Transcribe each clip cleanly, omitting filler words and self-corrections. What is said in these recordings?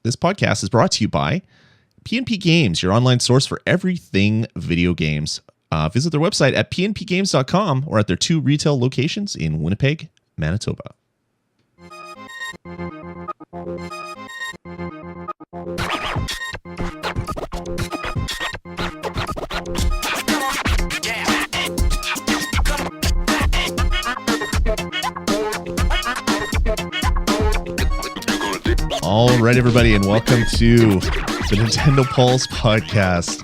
This podcast is brought to you by PNP Games, your online source for everything video games. Visit their website at pnpgames.com or at their 2 retail locations in Winnipeg, Manitoba. All right, everybody, and welcome to the Nintendo Pulse podcast,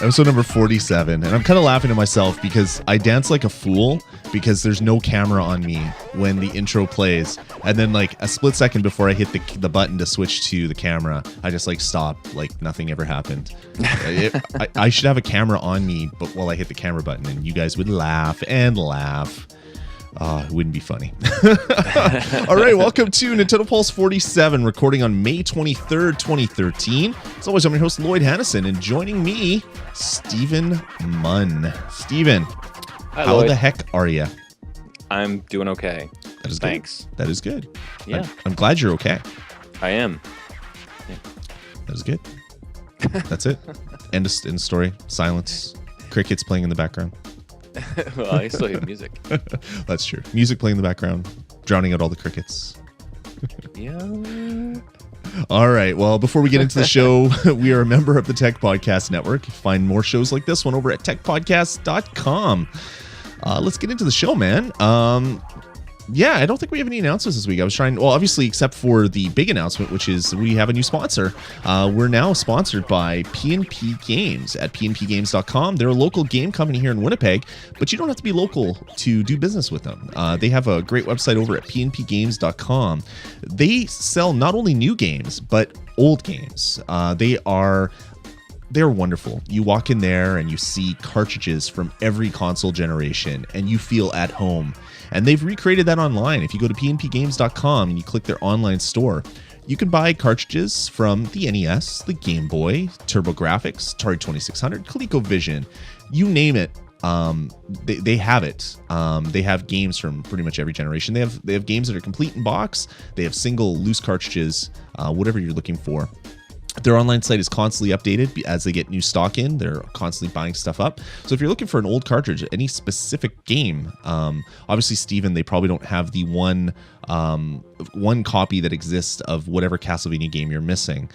episode number 47. And I'm kind of laughing at myself because I dance like a fool because there's no camera on me when the intro plays. And then like a split second before I hit the button to switch to the camera, I just like stop like nothing ever happened. I should have a camera on me but while I hit the camera button, and you guys would laugh and laugh. It wouldn't be funny. All right, welcome to Nintendo Pulse 47, recording on May 23rd, 2013. As always, I'm your host, Lloyd Hannison, and joining me, Stephen Munn. Stephen, how Lloyd. the heck are you? I'm doing okay. That is Thanks. Good. That is good. Yeah. I'm glad you're okay. I am. Yeah. That is good. That's it. End of story. Silence. Crickets playing in the background. Well, I still hear music. That's true. Music playing in the background, drowning out all the crickets. Yeah. All right. Well, before we get into the show, we are a member of the Tech Podcast Network. Find more shows like this one over at techpodcast.com. Let's get into the show, man. Yeah, I don't think we have any announcements this week. I was trying, well, obviously, except for the big announcement, which is we have a new sponsor. We're now sponsored by PNP Games at pnpgames.com. They're a local game company here in Winnipeg, but you don't have to be local to do business with them. They have a great website over at pnpgames.com. They sell not only new games, but old games. They're wonderful. You walk in there and you see cartridges from every console generation and you feel at home. And they've recreated that online. If you go to pnpgames.com and you click their online store, you can buy cartridges from the NES, the Game Boy, TurboGrafx, Atari 2600, ColecoVision, you name it. They have it. They have games from pretty much every generation. They have games that are complete in box. They have single loose cartridges, whatever you're looking for. Their online site is constantly updated as they get new stock in. They're constantly buying stuff up. So if you're looking for an old cartridge, any specific game, obviously, Steven, they probably don't have the one copy that exists of whatever Castlevania game you're missing.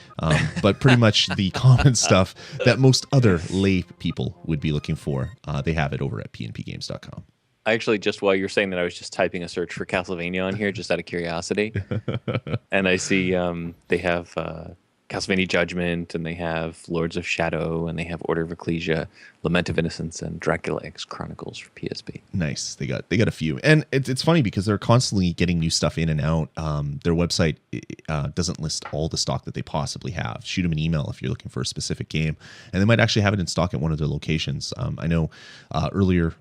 But pretty much the common stuff that most other lay people would be looking for, they have it over at pnpgames.com. I actually, just while you're saying that, I was just typing a search for Castlevania on here just out of curiosity. And I see they have Castlevania Judgment, and they have Lords of Shadow, and they have Order of Ecclesia, Lament of Innocence, and Dracula X Chronicles for PSP. Nice. They got a few. And it's funny because they're constantly getting new stuff in and out. Their website doesn't list all the stock that they possibly have. Shoot them an email if you're looking for a specific game, and they might actually have it in stock at one of their locations. I know later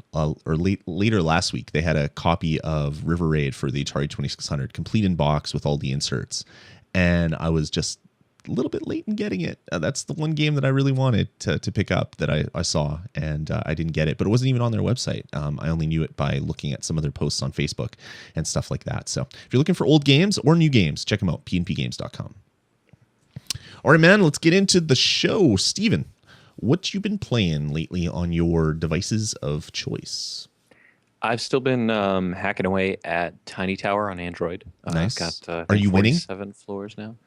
last week, they had a copy of River Raid for the Atari 2600, complete in box with all the inserts. And I was just a little bit late in getting it. That's the one game that I really wanted to pick up that I saw, and I didn't get it, but it wasn't even on their website. I only knew it by looking at some of their posts on Facebook and stuff like that. So if you're looking for old games or new games, check them out, pnpgames.com. All right, man, let's get into the show. Steven, what you been playing lately on your devices of choice? I've still been hacking away at Tiny Tower on Android. Nice. I've got, Are you winning? 47 floors now.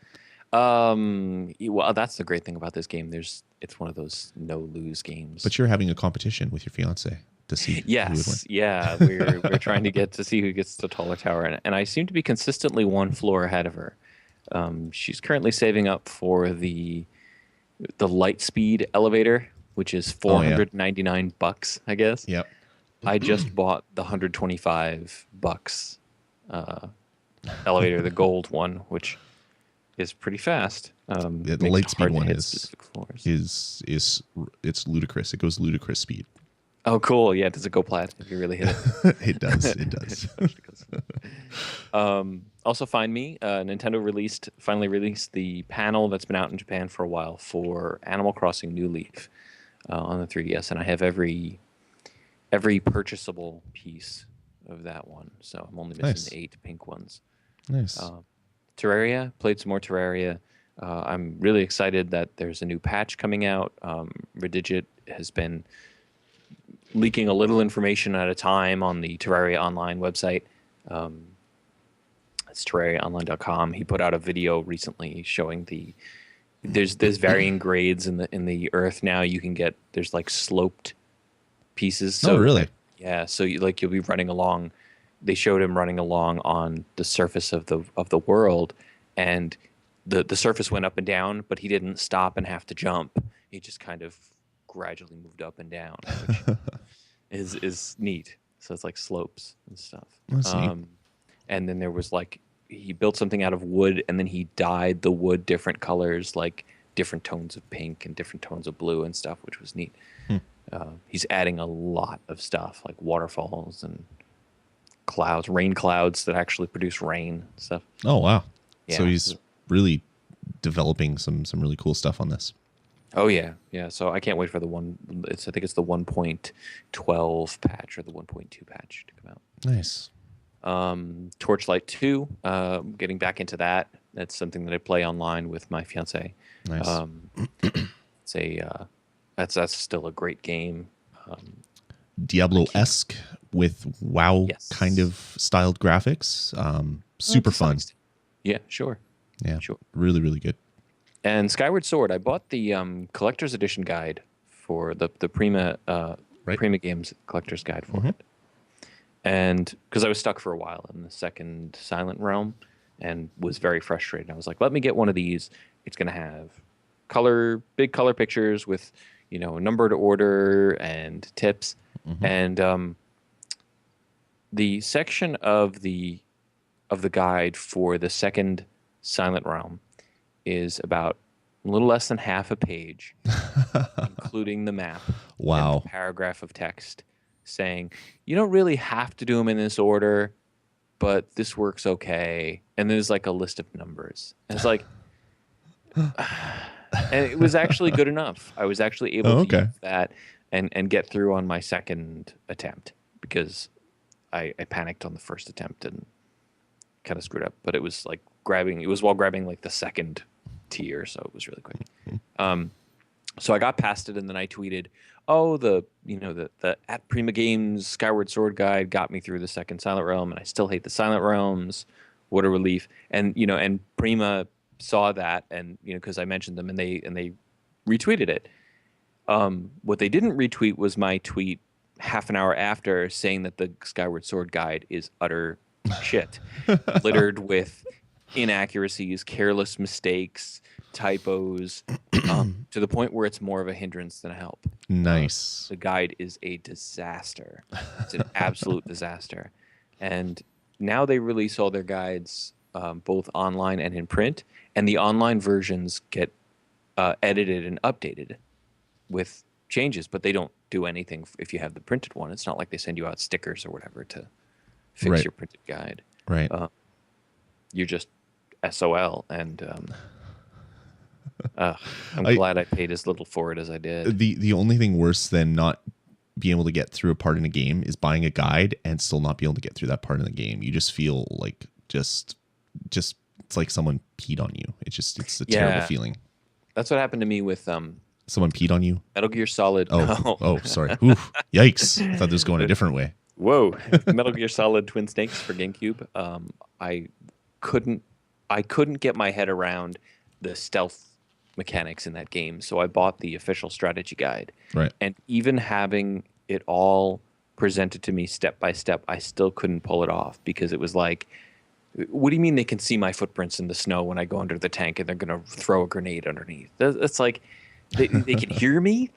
Well, that's the great thing about this game. It's one of those no lose games. But you're having a competition with your fiance to see who would win. Yes, yeah, we're trying to get to see who gets the taller tower, and I seem to be consistently one floor ahead of her. She's currently saving up for the Lightspeed elevator, which is $499, I guess. Yep. I just bought the $125 elevator, the gold one, which is pretty fast. The Lightspeed one is it's ludicrous. It goes ludicrous speed. Oh, cool. Yeah, does it go plat if you really hit it? It does. It does. Also, find me. Nintendo finally released the panel that's been out in Japan for a while for Animal Crossing New Leaf on the 3DS, and I have every purchasable piece of that one. So I'm only missing the 8 pink ones. Nice. Terraria, played some more Terraria. I'm really excited that there's a new patch coming out. Redigit has been leaking a little information at a time on the Terraria Online website. It's terrariaonline.com. He put out a video recently showing there's varying grades in the earth now. You can get there's like sloped pieces. So, oh, really? Yeah. So you'll be running along. They showed him running along on the surface of the world, and the surface went up and down, but he didn't stop and have to jump. He just kind of gradually moved up and down, which is neat. So it's like slopes and stuff. That's neat. And then there was like he built something out of wood, and then he dyed the wood different colors, like different tones of pink and different tones of blue and stuff, which was neat. He's adding a lot of stuff like waterfalls and clouds, rain clouds that actually produce rain and stuff. Oh, wow. Yeah. So he's really developing some really cool stuff on this. Oh yeah. So I can't wait for I think it's the 1.12 patch or the 1.2 patch to come out. Nice. Torchlight 2, getting back into that. That's something that I play online with my fiance. Nice. That's still a great game. Diablo-esque with WoW Yes. kind of styled graphics. Super fun. Yeah, sure. Yeah, Sure. really, really good. And Skyward Sword, I bought the collector's edition guide for the Prima Right. Prima Games collector's guide for it. And because I was stuck for a while in the second Silent Realm and was very frustrated. I was like, let me get one of these. It's going to have big color pictures with, numbered order and tips. And the section of the guide for the second Silent Realm is about a little less than half a page, including the map. Wow. And a paragraph of text saying, you don't really have to do them in this order, but this works okay. And there's like a list of numbers. And it's like, and it was actually good enough. I was actually able to use that and get through on my second attempt because I panicked on the first attempt and kind of screwed up. But it was while grabbing like the second tier, so it was really quick. So I got past it, and then I tweeted, "Oh, the at Prima Games Skyward Sword guide got me through the second Silent Realm, and I still hate the Silent Realms. What a relief!" And and Prima saw that, and because I mentioned them, and they retweeted it. What they didn't retweet was my tweet half an hour after saying that the Skyward Sword guide is utter shit, littered with inaccuracies, careless mistakes, typos, to the point where it's more of a hindrance than a help. Nice. The guide is a disaster. It's an absolute disaster. And now they release all their guides both online and in print, and the online versions get edited and updated with changes, but they don't do anything if you have the printed one. It's not like they send you out stickers or whatever to fix your printed guide. Right. You're just SOL, and I'm glad I paid as little for it as I did. The only thing worse than not being able to get through a part in a game is buying a guide and still not be able to get through that part in the game. You just feel like just it's like someone peed on you. It's a terrible feeling. That's what happened to me with someone peed on you. Metal Gear Solid. Oh, sorry. Oof, yikes! I thought this was going a different way. Whoa! Metal Gear Solid Twin Snakes for GameCube. I couldn't get my head around the stealth mechanics in that game, so I bought the official strategy guide. Right. And even having it all presented to me step by step, I still couldn't pull it off because it was like, what do you mean they can see my footprints in the snow when I go under the tank and they're going to throw a grenade underneath? It's like they can hear me.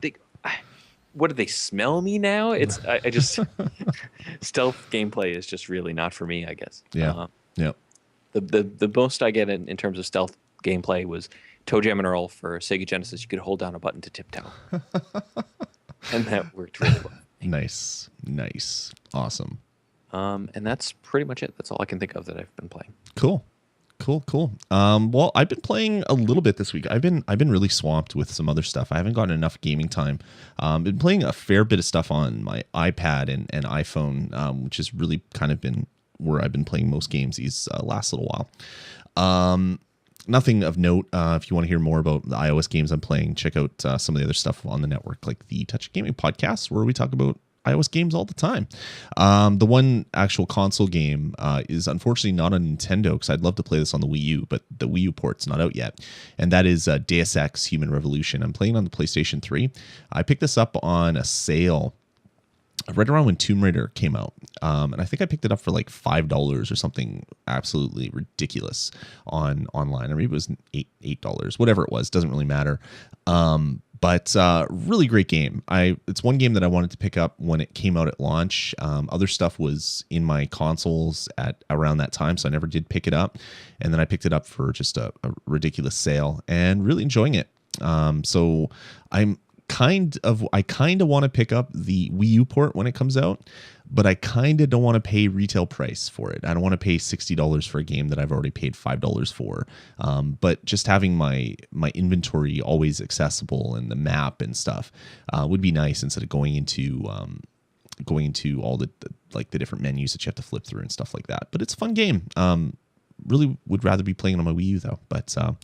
What do they smell me now? I just stealth gameplay is just really not for me, I guess. Yeah. The most I get in terms of stealth gameplay was Toe Jam and Earl for Sega Genesis. You could hold down a button to tiptoe, and that worked really well. Nice, awesome. And that's pretty much it. That's all I can think of that I've been playing. Cool. Well, I've been playing a little bit this week. I've been really swamped with some other stuff. I haven't gotten enough gaming time. Been playing a fair bit of stuff on my iPad and iPhone, which has really kind of been where I've been playing most games these last little while. nothing of note. If you want to hear more about the iOS games I'm playing, check out some of the other stuff on the network, like the Touch Gaming podcast, where we talk about iOS games all the time. The one actual console game is unfortunately not on Nintendo, because I'd love to play this on the Wii U, but the Wii U port's not out yet. And that is Deus Ex Human Revolution. I'm playing on the PlayStation 3. I picked this up on a sale right around when Tomb Raider came out. And I think I picked it up for like $5 or something absolutely ridiculous online. Or maybe it was $8, whatever it was, doesn't really matter. But really great game. It's one game that I wanted to pick up when it came out at launch. Other stuff was in my consoles at around that time, so I never did pick it up. And then I picked it up for just a ridiculous sale, and really enjoying it. So I kind of want to pick up the Wii U port when it comes out, but I kind of don't want to pay retail price for it. I don't want to pay $60 for a game that I've already paid $5 for. But just having my inventory always accessible and the map and stuff would be nice, instead of going into all the different menus that you have to flip through and stuff like that. But it's a fun game. Really would rather be playing it on my Wii U though. But I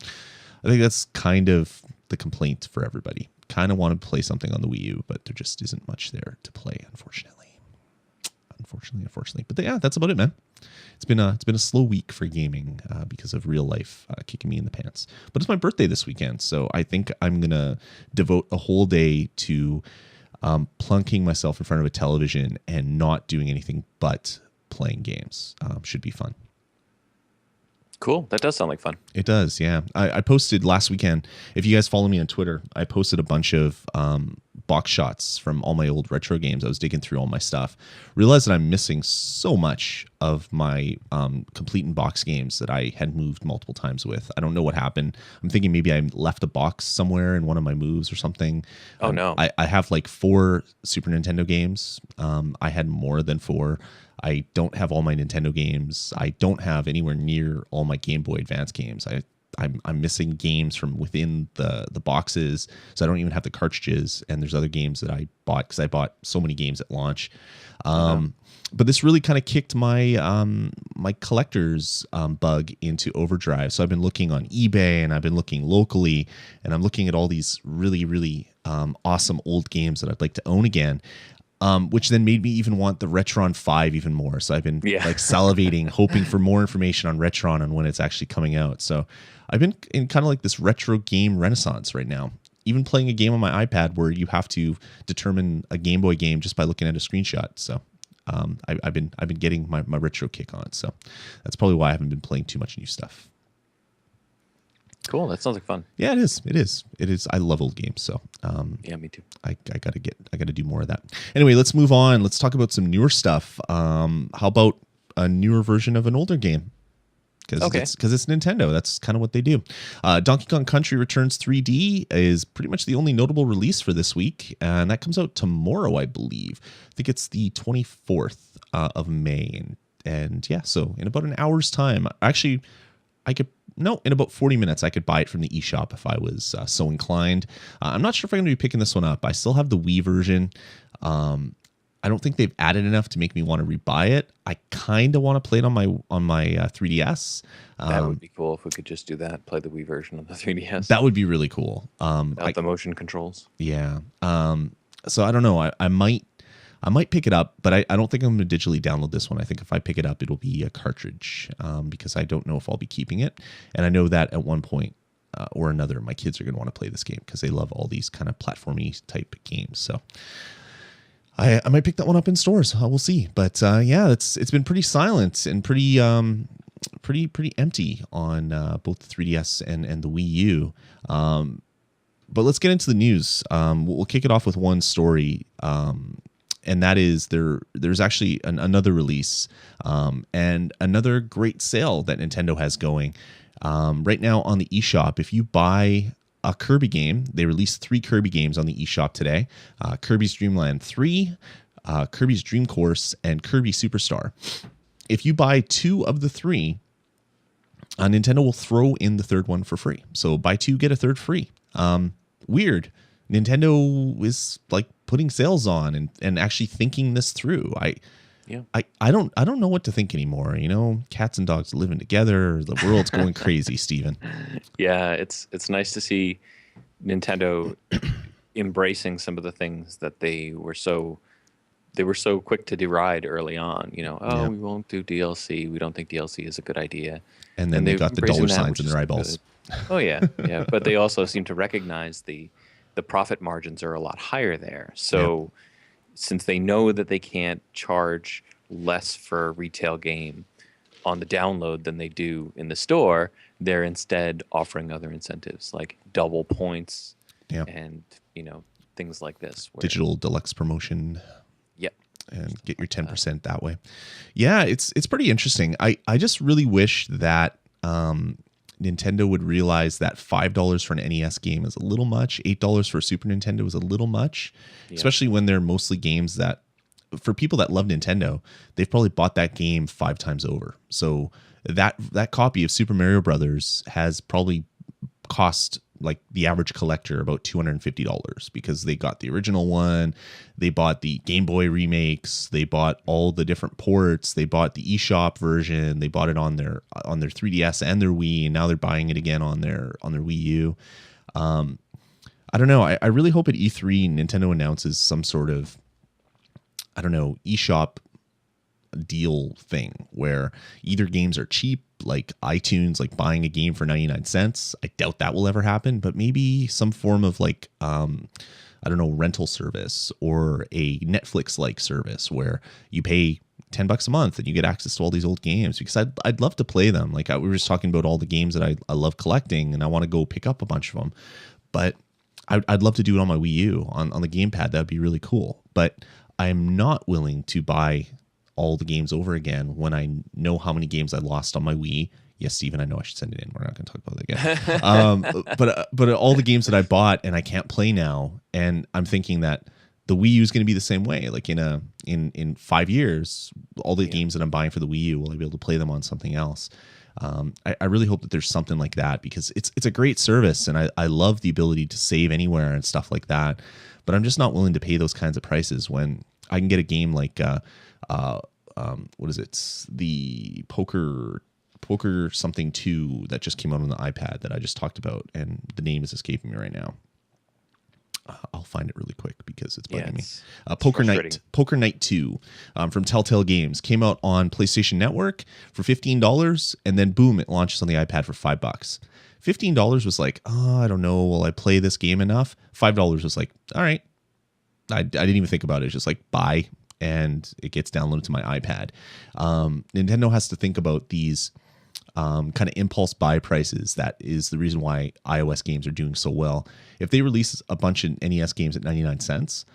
think that's kind of the complaint for everybody. Kind of want to play something on the Wii U, but there just isn't much there to play, unfortunately. But yeah, that's about it, man. It's been a slow week for gaming because of real life kicking me in the pants. But it's my birthday this weekend, so I think I'm gonna devote a whole day to plunking myself in front of a television and not doing anything but playing games. Should be fun. Cool. That does sound like fun. It does, yeah. I posted last weekend, if you guys follow me on Twitter, I posted a bunch of box shots from all my old retro games. I was digging through all my stuff. Realized that I'm missing so much of my complete in box games that I had moved multiple times with. I don't know what happened. I'm thinking maybe I left a box somewhere in one of my moves or something. Oh, no. I have like 4 Super Nintendo games. I had more than 4. I don't have all my Nintendo games. I don't have anywhere near all my Game Boy Advance games. I'm missing games from within the boxes, so I don't even have the cartridges. And there's other games that I bought, because I bought so many games at launch. But this really kind of kicked my my collector's bug into overdrive. So I've been looking on eBay, and I've been looking locally, and I'm looking at all these really, really awesome old games that I'd like to own again. Which then made me even want the Retron 5 even more. So I've been like salivating, hoping for more information on Retron and when it's actually coming out. So I've been in kind of like this retro game renaissance right now. Even playing a game on my iPad where you have to determine a Game Boy game just by looking at a screenshot. So I've been getting my retro kick on. So that's probably why I haven't been playing too much new stuff. Cool. That sounds like fun. Yeah, it is. I love old games. So yeah, me too. I gotta do more of that. Anyway, let's move on. Let's talk about some newer stuff. How about a newer version of an older game? Because it's Nintendo. That's kind of what they do. Donkey Kong Country Returns 3D is pretty much the only notable release for this week, and that comes out tomorrow, I believe. I think it's the 24th of May, and yeah, so in about an hour's time. Actually, in about 40 minutes, I could buy it from the eShop if I was so inclined. I'm not sure if I'm going to be picking this one up. I still have the Wii version. I don't think they've added enough to make me want to rebuy it. I kind of want to play it on my 3DS. That would be cool if we could just do that. Play the Wii version of the 3DS. That would be really cool. Without the motion controls. Yeah. So I don't know. I might pick it up, but I don't think I'm going to digitally download this one. I think if I pick it up, it'll be a cartridge because I don't know if I'll be keeping it. And I know that at one point or another, my kids are going to want to play this game because they love all these kind of platformy type games. So I might pick that one up in stores. We'll see. But yeah, it's been pretty silent and pretty empty on both the 3DS and the Wii U. But let's get into the news. We'll kick it off with one story. And that is there's actually another release and another great sale that Nintendo has going right now on the eShop. If you buy a Kirby game, they released 3 Kirby games on the eShop today. Kirby's Dream Land 3, Kirby's Dream Course, and Kirby Superstar. If you buy 2 of the 3, Nintendo will throw in the third one for free. So buy 2, get a third free. Weird. Nintendo is like putting sales on and actually thinking this through. I don't know what to think anymore. You know, cats and dogs living together. The world's going crazy, Steven. Yeah, it's nice to see Nintendo embracing some of the things that they were so quick to deride early on. You know, oh, we won't do DLC. We don't think DLC is a good idea. And then they got the dollar signs in their eyeballs. Oh yeah, yeah. But they also seem to recognize the profit margins are a lot higher there. So since they know that they can't charge less for a retail game on the download than they do in the store, they're instead offering other incentives like double points and, you know, things like this. Digital deluxe promotion. Yep. And get your 10% that way. Yeah, it's pretty interesting. I just really wish that Nintendo would realize that $5 for an NES game is a little much. $8 for a Super Nintendo is a little much, especially when they're mostly games that, for people that love Nintendo, they've probably bought that game 5 times over. So that copy of Super Mario Brothers has probably cost like the average collector about $250 because they got the original one, they bought the Game Boy remakes, they bought all the different ports, they bought the eShop version, they bought it on their 3DS and their Wii, and now they're buying it again on their WiiU. I don't know. I really hope at E3 Nintendo announces some sort of, I don't know, eShop deal thing where either games are cheap, like iTunes, like buying a game for 99 cents. I doubt that will ever happen, but maybe some form of like, I don't know, rental service or a Netflix like service where you pay $10 a month and you get access to all these old games, because I'd love to play them. Like we were just talking about all the games that I love collecting and I want to go pick up a bunch of them, but I'd love to do it on my Wii U on the gamepad. That'd be really cool. But I'm not willing to buy all the games over again when I know how many games I lost on my Wii. Yes, Steven, I know I should send it in. We're not going to talk about that again. But all the games that I bought and I can't play now, and I'm thinking that the Wii U is going to be the same way. Like in 5 years, all the games that I'm buying for the Wii U, will I be able to play them on something else? I really hope that there's something like that, because it's a great service, and I love the ability to save anywhere and stuff like that. But I'm just not willing to pay those kinds of prices when I can get a game like what is it? The poker something 2 that just came out on the iPad that I just talked about, and the name is escaping me right now. I'll find it really quick because it's bugging me. Poker Night 2 from Telltale Games came out on PlayStation Network for $15, and then boom, it launches on the iPad for $5. $15 was like, oh, I don't know, will I play this game enough? $5 was like, all right. I didn't even think about it. It's just like, buy, and it gets downloaded to my iPad. Nintendo has to think about these kind of impulse buy prices. That is the reason why iOS games are doing so well. If they release a bunch of NES games at 99 cents,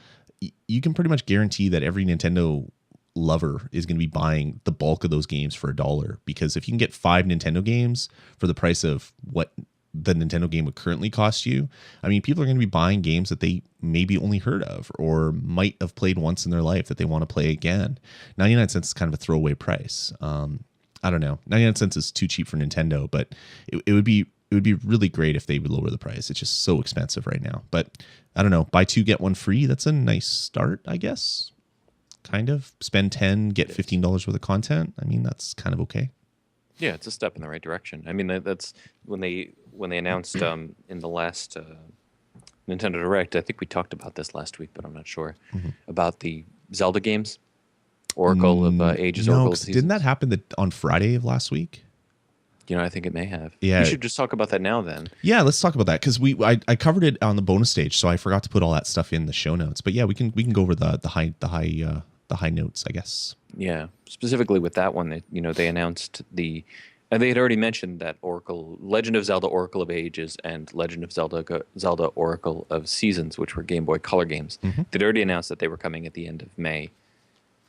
you can pretty much guarantee that every Nintendo lover is going to be buying the bulk of those games for $1, because if you can get 5 Nintendo games for the price of what the Nintendo game would currently cost you, I mean, people are going to be buying games that they maybe only heard of or might have played once in their life that they want to play again. 99 cents is kind of a throwaway price. I don't know. 99 cents is too cheap for Nintendo, but it would be really great if they would lower the price. It's just so expensive right now. But I don't know. Buy 2, get 1 free. That's a nice start, I guess. Kind of. Spend 10, get $15 worth of content. I mean, that's kind of okay. Yeah, it's a step in the right direction. I mean, that's when they announced in the last Nintendo Direct. I think we talked about this last week, but I'm not sure about the Zelda games, Oracle of Ages. No, Oracle of Seasons. Didn't that happen on Friday of last week? You know, I think it may have. Yeah, we should just talk about that now then. Yeah, let's talk about that, because I covered it on the bonus stage, so I forgot to put all that stuff in the show notes. But yeah, we can go over the high notes, I guess. Yeah, specifically with that one, they announced and they had already mentioned that Legend of Zelda Oracle of Ages and Legend of Zelda Oracle of Seasons, which were Game Boy Color games, they'd already announced that they were coming at the end of May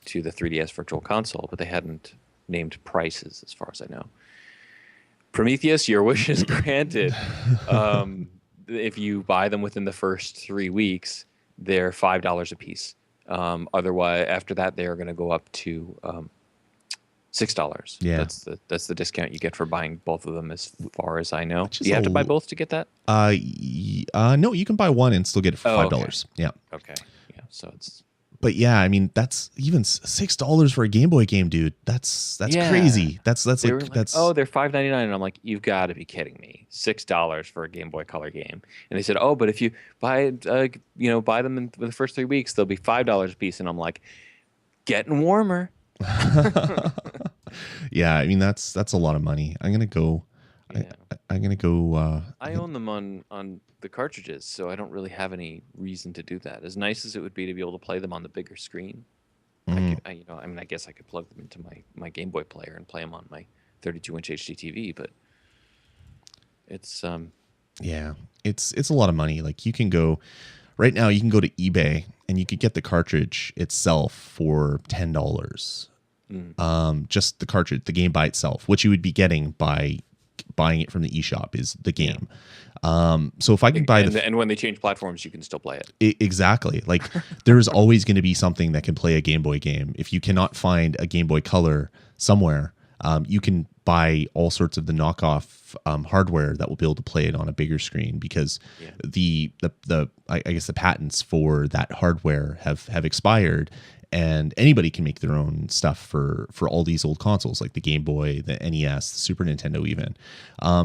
to the 3DS Virtual Console, but they hadn't named prices as far as I know. Prometheus, your wish is granted. If you buy them within the first 3 weeks, they're $5 a piece. Otherwise, after that, they are going to go up to $6. Yeah, that's the discount you get for buying both of them, as far as I know. Do you have to buy both to get that? No, you can buy one and still get it for $5. Okay. Yeah. Okay. Yeah. So it's But yeah, I mean, that's even $6 for a Game Boy game, dude. That's Yeah. crazy. That's They were like like, that's oh, they're $5.99, and I'm like, you've got to be kidding me. $6 for a Game Boy Color game. And they said, oh, but if you buy buy them in the first 3 weeks, they'll be $5 a piece. And I'm like, getting warmer. yeah. I mean, that's a lot of money. I'm gonna go. Yeah. I'm gonna go. I own them on the cartridges, so I don't really have any reason to do that. As nice as it would be to be able to play them on the bigger screen, I guess I could plug them into my Game Boy player and play them on my 32-inch HD TV, but it's yeah, it's a lot of money. Like you can go right now, you can go to eBay and you could get the cartridge itself for $10. Just the cartridge, the game by itself, which you would be getting by buying it from the eShop is the game. So if I can buy and when they change platforms, you can still play it. Exactly. Like there is always going to be something that can play a Game Boy game. If you cannot find a Game Boy Color somewhere, you can buy all sorts of the knockoff hardware that will be able to play it on a bigger screen because I guess the patents for that hardware have expired. And anybody can make their own stuff for all these old consoles, like the Game Boy, the NES, the Super Nintendo even.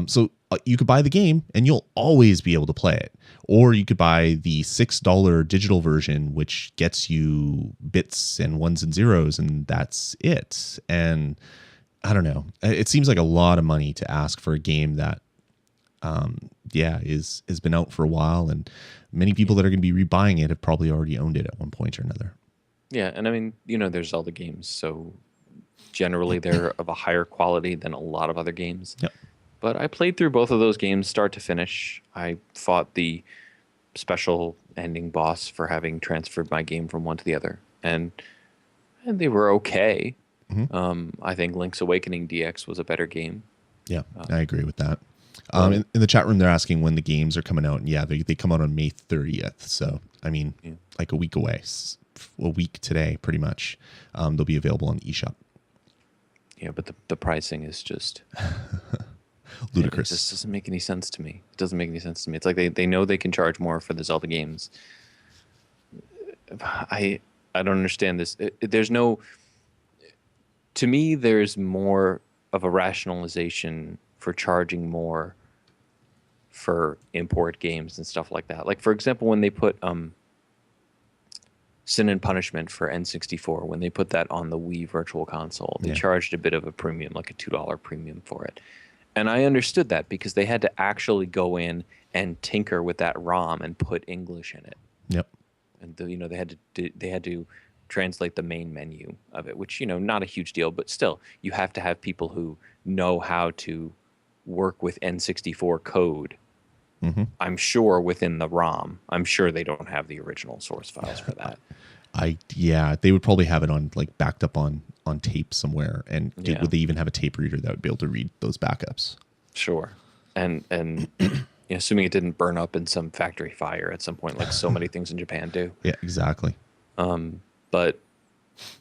So you could buy the game and you'll always be able to play it. Or you could buy the $6 digital version, which gets you bits and ones and zeros, and that's it. And I don't know. It seems like a lot of money to ask for a game that, has been out for a while. And many people that are going to be rebuying it have probably already owned it at one point or another. Yeah, and I mean, there's Zelda games, so generally they're of a higher quality than a lot of other games. Yep. But I played through both of those games start to finish. I fought the special ending boss for having transferred my game from one to the other, and they were okay. I think Link's Awakening DX was a better game. Yeah, I agree with that. In the chat room, they're asking when the games are coming out, and yeah, they come out on May 30th. So I mean, like a week away. A week today, pretty much. They'll be available on eShop. Yeah, but the pricing is just ludicrous. It just doesn't make any sense to me. It doesn't make any sense to me. It's like they know they can charge more for the Zelda games. I don't understand this. To me, there's more of a rationalization for charging more for import games and stuff like that. Like, for example, when they put Sin and Punishment for N64, when they put that on the Wii Virtual Console, they charged a bit of a premium, like a $2 premium for it. And I understood that because they had to actually go in and tinker with that ROM and put English in it. Yep. And they had to translate the main menu of it, which, not a huge deal, but still, you have to have people who know how to work with N64 code. I'm sure within the ROM. I'm sure they don't have the original source files for that. They would probably have it on like backed up on tape somewhere, and would they even have a tape reader that would be able to read those backups? Sure, and assuming it didn't burn up in some factory fire at some point, like so many things in Japan do. Yeah, exactly. But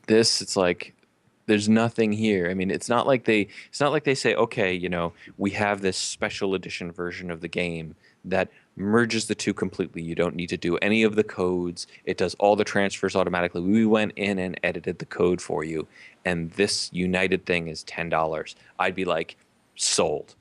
it's like there's nothing here. I mean, it's not like they say, okay, we have this special edition version of the game that merges the two completely. You don't need to do any of the codes. It does all the transfers automatically. We went in and edited the code for you, and this united thing is $10. I'd be like, sold.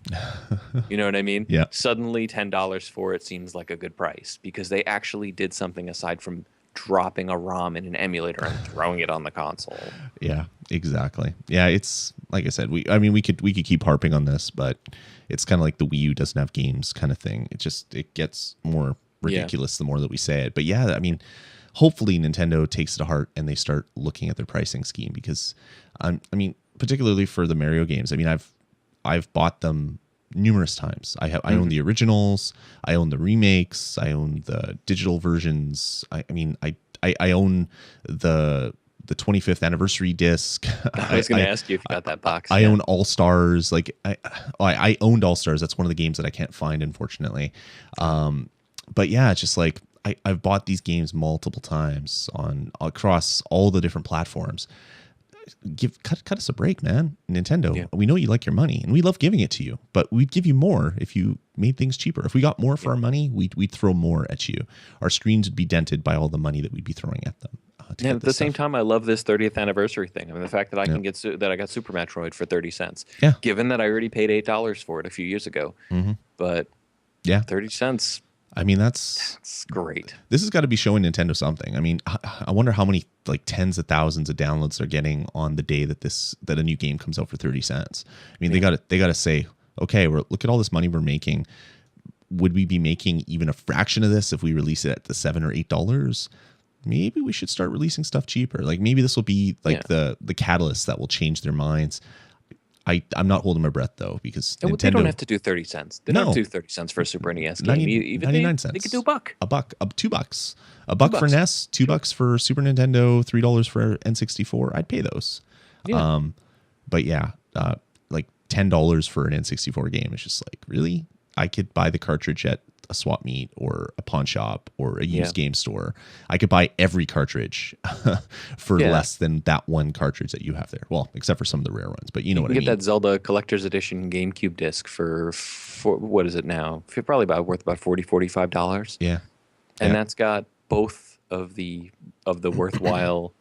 You know what I mean? Yeah. Suddenly $10 for it seems like a good price because they actually did something aside from dropping a ROM in an emulator and throwing it on the console. Yeah, exactly. Yeah, it's like I said, we could keep harping on this, but it's kind of like the Wii U doesn't have games kind of thing. It gets more ridiculous the more that we say it. But yeah, I mean, hopefully Nintendo takes it to heart and they start looking at their pricing scheme because particularly for the Mario games, I mean, I've bought them numerous times. I own the originals, I own the remakes, I own the digital versions. I own the 25th anniversary disc. I was going to ask you if you got that box. I own All Stars. Like I owned All Stars. That's one of the games that I can't find, unfortunately. But yeah, it's just like I've bought these games multiple times across all the different platforms. Cut us a break, man. Nintendo. Yeah. We know you like your money, and we love giving it to you, but we'd give you more if you made things cheaper. If we got more for our money, we'd throw more at you. Our screens would be dented by all the money that we'd be throwing at them. And at the same time, I love this 30th anniversary thing. I mean, the fact that I can that I got Super Metroid for 30 cents. Yeah. Given that I already paid $8 for it a few years ago, but 30 cents. I mean, that's great. This has got to be showing Nintendo something. I mean, I wonder how many like tens of thousands of downloads they're getting on the day that a new game comes out for 30 cents. I mean, they got to say, okay, look at all this money we're making. Would we be making even a fraction of this if we release it at the $7 or $8? Maybe we should start releasing stuff cheaper. Like maybe this will be like the catalyst that will change their minds. I'm not holding my breath though, because Nintendo, they don't have to do 30 cents. They don't have to do 30 cents for a Super NES game. Even 99 cents. They could do $1. $2. $1 for NES, $2 for Super Nintendo, $3 for N64. I'd pay those. Yeah. But yeah, like $10 for an N64 game is just like, really? I could buy the cartridge at a swap meet or a pawn shop or a used game store. I could buy every cartridge for less than that one cartridge that you have there. Well, except for some of the rare ones, but you know what I mean. You get that Zelda Collector's Edition GameCube disc for what is it now? Probably worth about $40, $45. Yeah. And that's got both of the worthwhile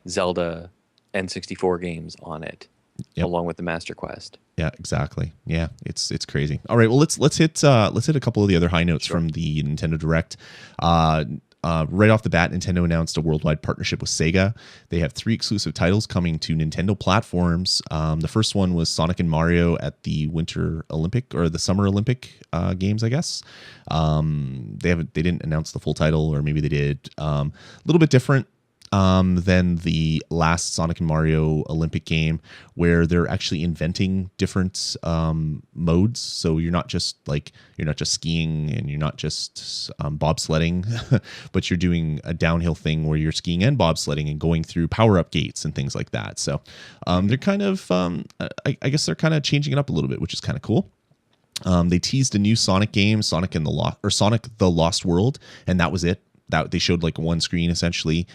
Zelda N64 games on it, along with the Master Quest. Yeah, exactly. Yeah, it's crazy. All right, well let's hit a couple of the other high notes from the Nintendo Direct. Right off the bat, Nintendo announced a worldwide partnership with Sega. They have 3 exclusive titles coming to Nintendo platforms. The first one was Sonic and Mario at the Winter Olympic or the Summer Olympic Games, I guess. They didn't announce the full title, or maybe they did. A little bit different than the last Sonic and Mario Olympic game, where they're actually inventing different modes. So you're not just skiing and you're not just bobsledding, but you're doing a downhill thing where you're skiing and bobsledding and going through power-up gates and things like that. So they're kind of, I guess they're kind of changing it up a little bit, which is kind of cool. They teased a new Sonic game, Sonic the Lost World, and that was it. That they showed like one screen essentially.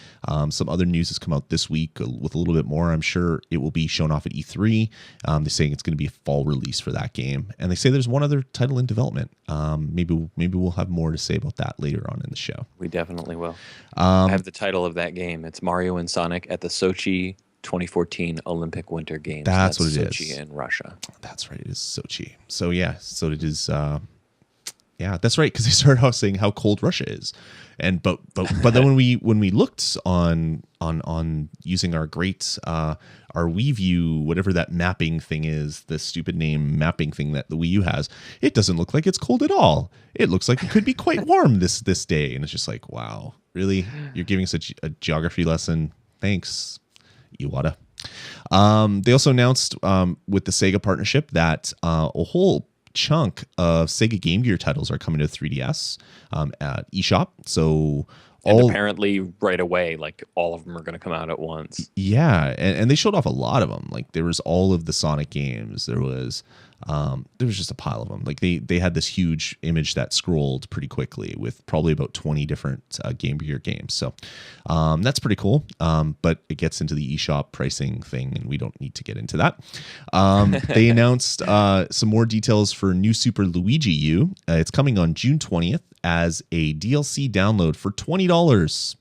Some other news has come out this week with a little bit more. I'm sure it will be shown off at E3. They're saying it's going to be a fall release for that game, and they say there's one other title in development. Maybe we'll have more to say about that later on in the show. We definitely will. I have the title of that game. It's Mario and Sonic at the Sochi 2014 Olympic Winter Games. That's what it is. Sochi in Russia. That's right. It is Sochi. So yeah. So it is. Yeah, that's right. Because they started off saying how cold Russia is, but then when we looked on using our great our WiiU, whatever that mapping thing is, the stupid name mapping thing that the Wii U has, it doesn't look like it's cold at all. It looks like it could be quite warm this day, and it's just like, wow, really? You're giving such a geography lesson? Thanks, Iwata. They also announced with the Sega partnership that a whole chunk of Sega Game Gear titles are coming to 3DS at eShop. So apparently right away, like all of them are going to come out at once. Yeah, and they showed off a lot of them. Like there was all of the Sonic games. There was just a pile of them. Like they had this huge image that scrolled pretty quickly with probably about 20 different Game Gear games. So that's pretty cool. But it gets into the eShop pricing thing, and we don't need to get into that. They announced some more details for New Super Luigi U. It's coming on June 20th as a DLC download for $20.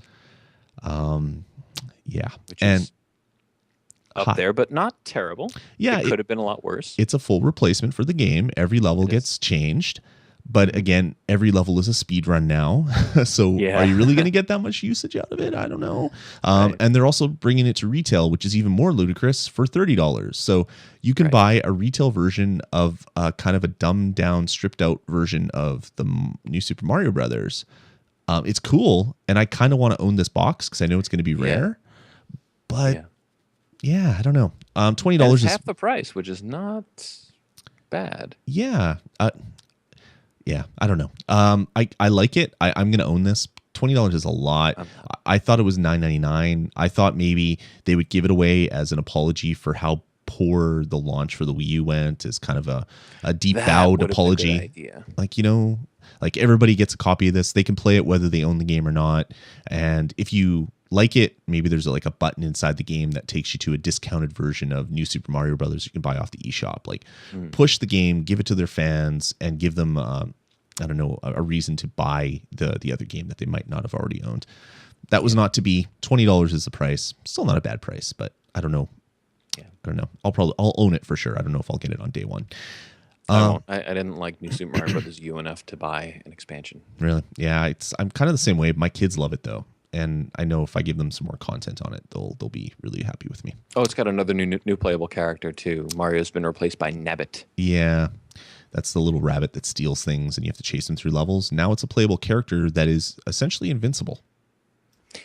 Yeah, which is up there, but not terrible. Yeah, it could have been a lot worse. It's a full replacement for the game. Every level gets changed, but again, every level is a speed run now. So are you really going to get that much usage out of it? I don't know. And they're also bringing it to retail, which is even more ludicrous, for $30. So you can buy a retail version of kind of a dumbed down, stripped out version of the New Super Mario Brothers. It's cool, and I kind of want to own this box because I know it's going to be rare. But yeah, I don't know. $20 is half the price, which is not bad. Yeah. Yeah, I don't know. I like it. I'm going to own this. $20 is a lot. I thought it was $9.99. I thought maybe they would give it away as an apology for how poor the launch for the Wii U went, as kind of a deep bowed apology. Like, like everybody gets a copy of this. They can play it whether they own the game or not. And if you like it, maybe there's like a button inside the game that takes you to a discounted version of New Super Mario Brothers you can buy off the eShop. Like push the game, give it to their fans, and give them I don't know, a reason to buy the other game that they might not have already owned. that was not to be. $20 is the price. Still not a bad price, but I don't know. Yeah. I don't know. I'll own it for sure. I don't know if I'll get it on day one. I won't. I didn't like New Super Mario Brothers U enough to buy an expansion. Really? Yeah, I'm kind of the same way. My kids love it though, and I know if I give them some more content on it, they'll be really happy with me. Oh, it's got another new playable character too. Mario's been replaced by Nabbit. Yeah, that's the little rabbit that steals things, and you have to chase him through levels. Now it's a playable character that is essentially invincible.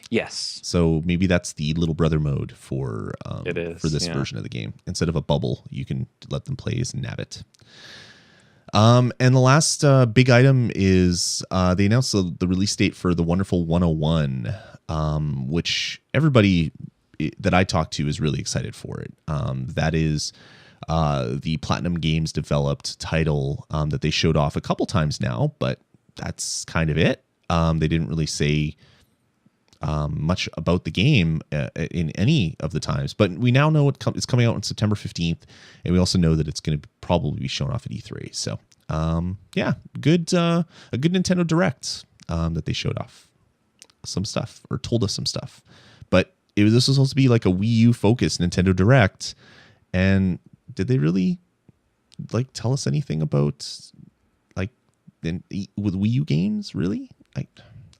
Yes. So maybe that's the little brother mode for this version of the game. Instead of a bubble, you can let them play as Nabbit. And the last big item is they announced the release date for the Wonderful 101, which everybody that I talked to is really excited for it. That is the Platinum Games developed title that they showed off a couple times now, but that's kind of it. They didn't really say much about the game in any of the times, but we now know it's coming out on September 15th, and we also know that it's going to probably be shown off at E3. So, yeah, a good Nintendo Direct that they showed off some stuff or told us some stuff. But this was supposed to be like a Wii U focused Nintendo Direct, and did they really like tell us anything about like with Wii U games? Really, I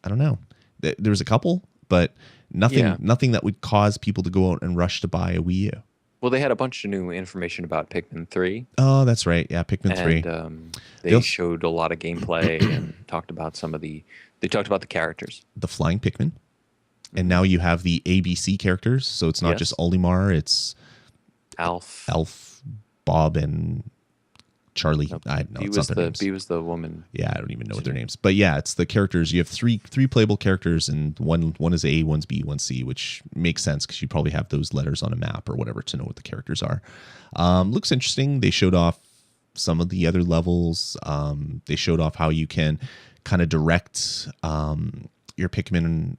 don't know. There was a couple, but nothing that would cause people to go out and rush to buy a Wii U. Well, they had a bunch of new information about Pikmin 3. Oh, that's right. Yeah, Pikmin 3. And they showed a lot of gameplay and talked about they talked about the characters. The flying Pikmin. And now you have the ABC characters, so it's not just Olimar, it's Alf, Bob, and Charlie. Nope. I don't know. It's not their names. B was the woman. Yeah, I don't even know what their names. But yeah, it's the characters. You have three playable characters, and one is A, one's B, one's C, which makes sense because you probably have those letters on a map or whatever to know what the characters are. Looks interesting. They showed off some of the other levels. They showed off how you can kind of direct your Pikmin.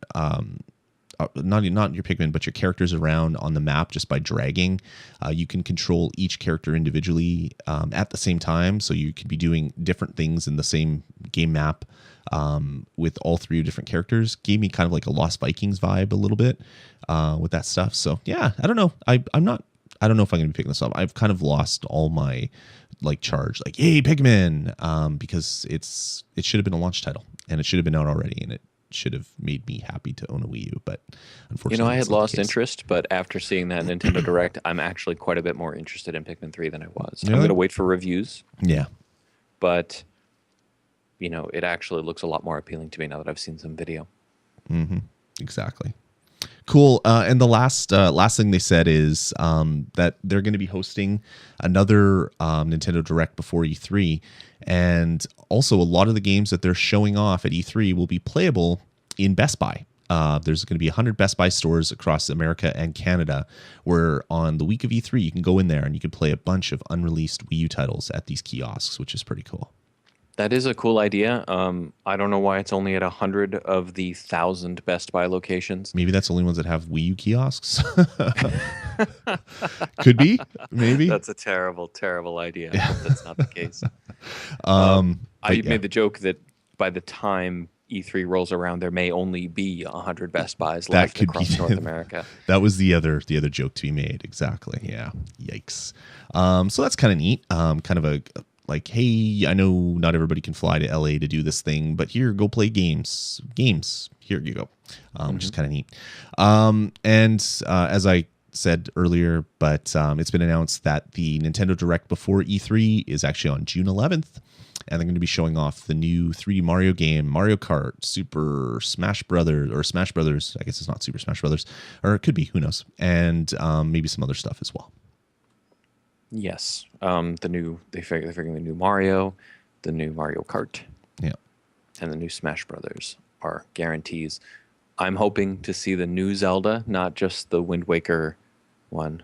Not your Pikmin, but your characters around on the map just by dragging. You can control each character individually at the same time, so you could be doing different things in the same game map with all three different characters. Gave me kind of like a Lost Vikings vibe a little bit with that stuff. So yeah, I don't know. I don't know if I'm going to be picking this up. I've kind of lost all my like charge, like yay Pikmin, because it should have been a launch title and it should have been out already, and it should have made me happy to own a Wii U, but unfortunately, I had lost interest, but after seeing that Nintendo Direct, I'm actually quite a bit more interested in Pikmin 3 than I was. Really? I'm going to wait for reviews. Yeah. But, it actually looks a lot more appealing to me now that I've seen some video. Mm-hmm. Exactly. Cool. And the last thing they said is that they're going to be hosting another Nintendo Direct before E3. And also a lot of the games that they're showing off at E3 will be playable in Best Buy. There's going to be 100 Best Buy stores across America and Canada where on the week of E3, you can go in there and you can play a bunch of unreleased Wii U titles at these kiosks, which is pretty cool. That is a cool idea. I don't know why it's only at 100 of the 1,000 Best Buy locations. Maybe that's the only ones that have Wii U kiosks. Could be, maybe. That's a terrible, terrible idea. I hope that's not the case. I made the joke that by the time E3 rolls around, there may only be 100 Best Buys left across North America. That was the other joke to be made. Exactly. Yeah. Yikes. So that's kind of neat. Kind of a like, hey, I know not everybody can fly to LA to do this thing, but here, go play games. Here you go, which is kind of neat. And as I said earlier, but it's been announced that the Nintendo Direct before E3 is actually on June 11th, and they're going to be showing off the new 3D Mario game, Mario Kart, Super Smash Brothers, or Smash Brothers. I guess it's not Super Smash Brothers, or it could be, who knows, and maybe some other stuff as well. Yes, they're figuring the new Mario, the new Mario Kart, and the new Smash Brothers are guarantees. I'm hoping to see the new Zelda, not just the Wind Waker one.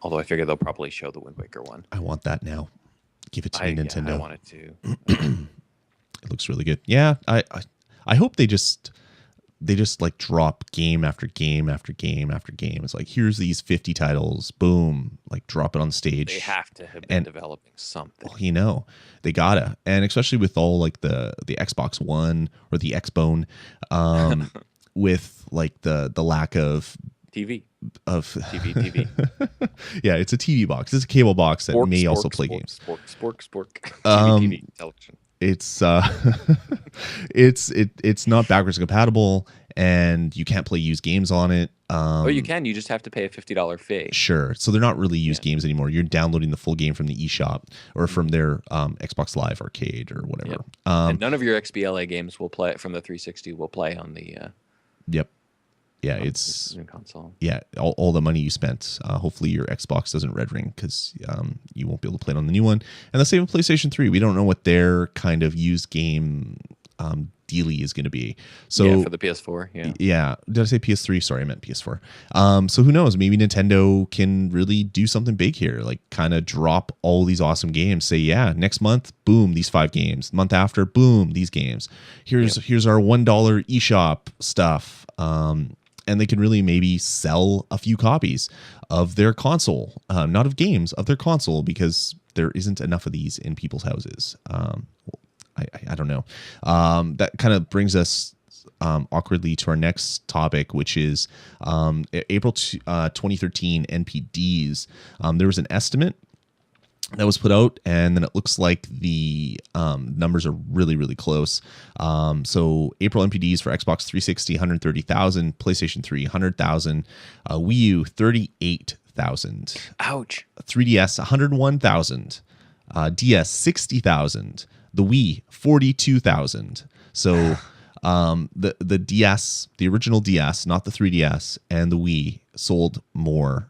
Although I figure they'll probably show the Wind Waker one. I want that now. Give it to me, Nintendo. Yeah, I want it too. It looks really good. Yeah, I hope they just like drop game after game after game after game. It's like, here's these 50 titles, boom, like drop it on stage. They have to have been developing something. Well, they gotta. And especially with all like the Xbox One or the Xbone, with like the lack of TV. TV. Yeah, it's a TV box. It's a cable box that may also play games. Spork. TV, television. It's it's not backwards compatible, and you can't play used games on it. You can. You just have to pay a $50 fee. Sure. So they're not really used games anymore. You're downloading the full game from the eShop or from their Xbox Live Arcade or whatever. Yep. And none of your XBLA games will play from the 360. Will play on the. Yep. Yeah, it's new console. Yeah, all the money you spent. Hopefully your Xbox doesn't red ring because you won't be able to play it on the new one. And the same with PlayStation 3. We don't know what their kind of used game dealie is going to be. So yeah, for the PS4. Yeah. Yeah. Did I say PS3? Sorry, I meant PS4. So who knows? Maybe Nintendo can really do something big here. Like kind of drop all these awesome games. Say, yeah, next month, boom, these 5 games. Month after, boom, these games. Here's our $1 eShop stuff. And they can really maybe sell a few copies of their console, not of games, of their console, because there isn't enough of these in people's houses. I don't know. That kind of brings us awkwardly to our next topic, which is April 2013 NPDs. There was an estimate that was put out, and then it looks like the numbers are really, really close. So April NPDs for Xbox 360, 130,000, PlayStation 3, 100,000, Wii U, 38,000. Ouch. 3DS, 101,000, DS, 60,000, the Wii, 42,000. So the DS, the original DS, not the 3DS, and the Wii sold more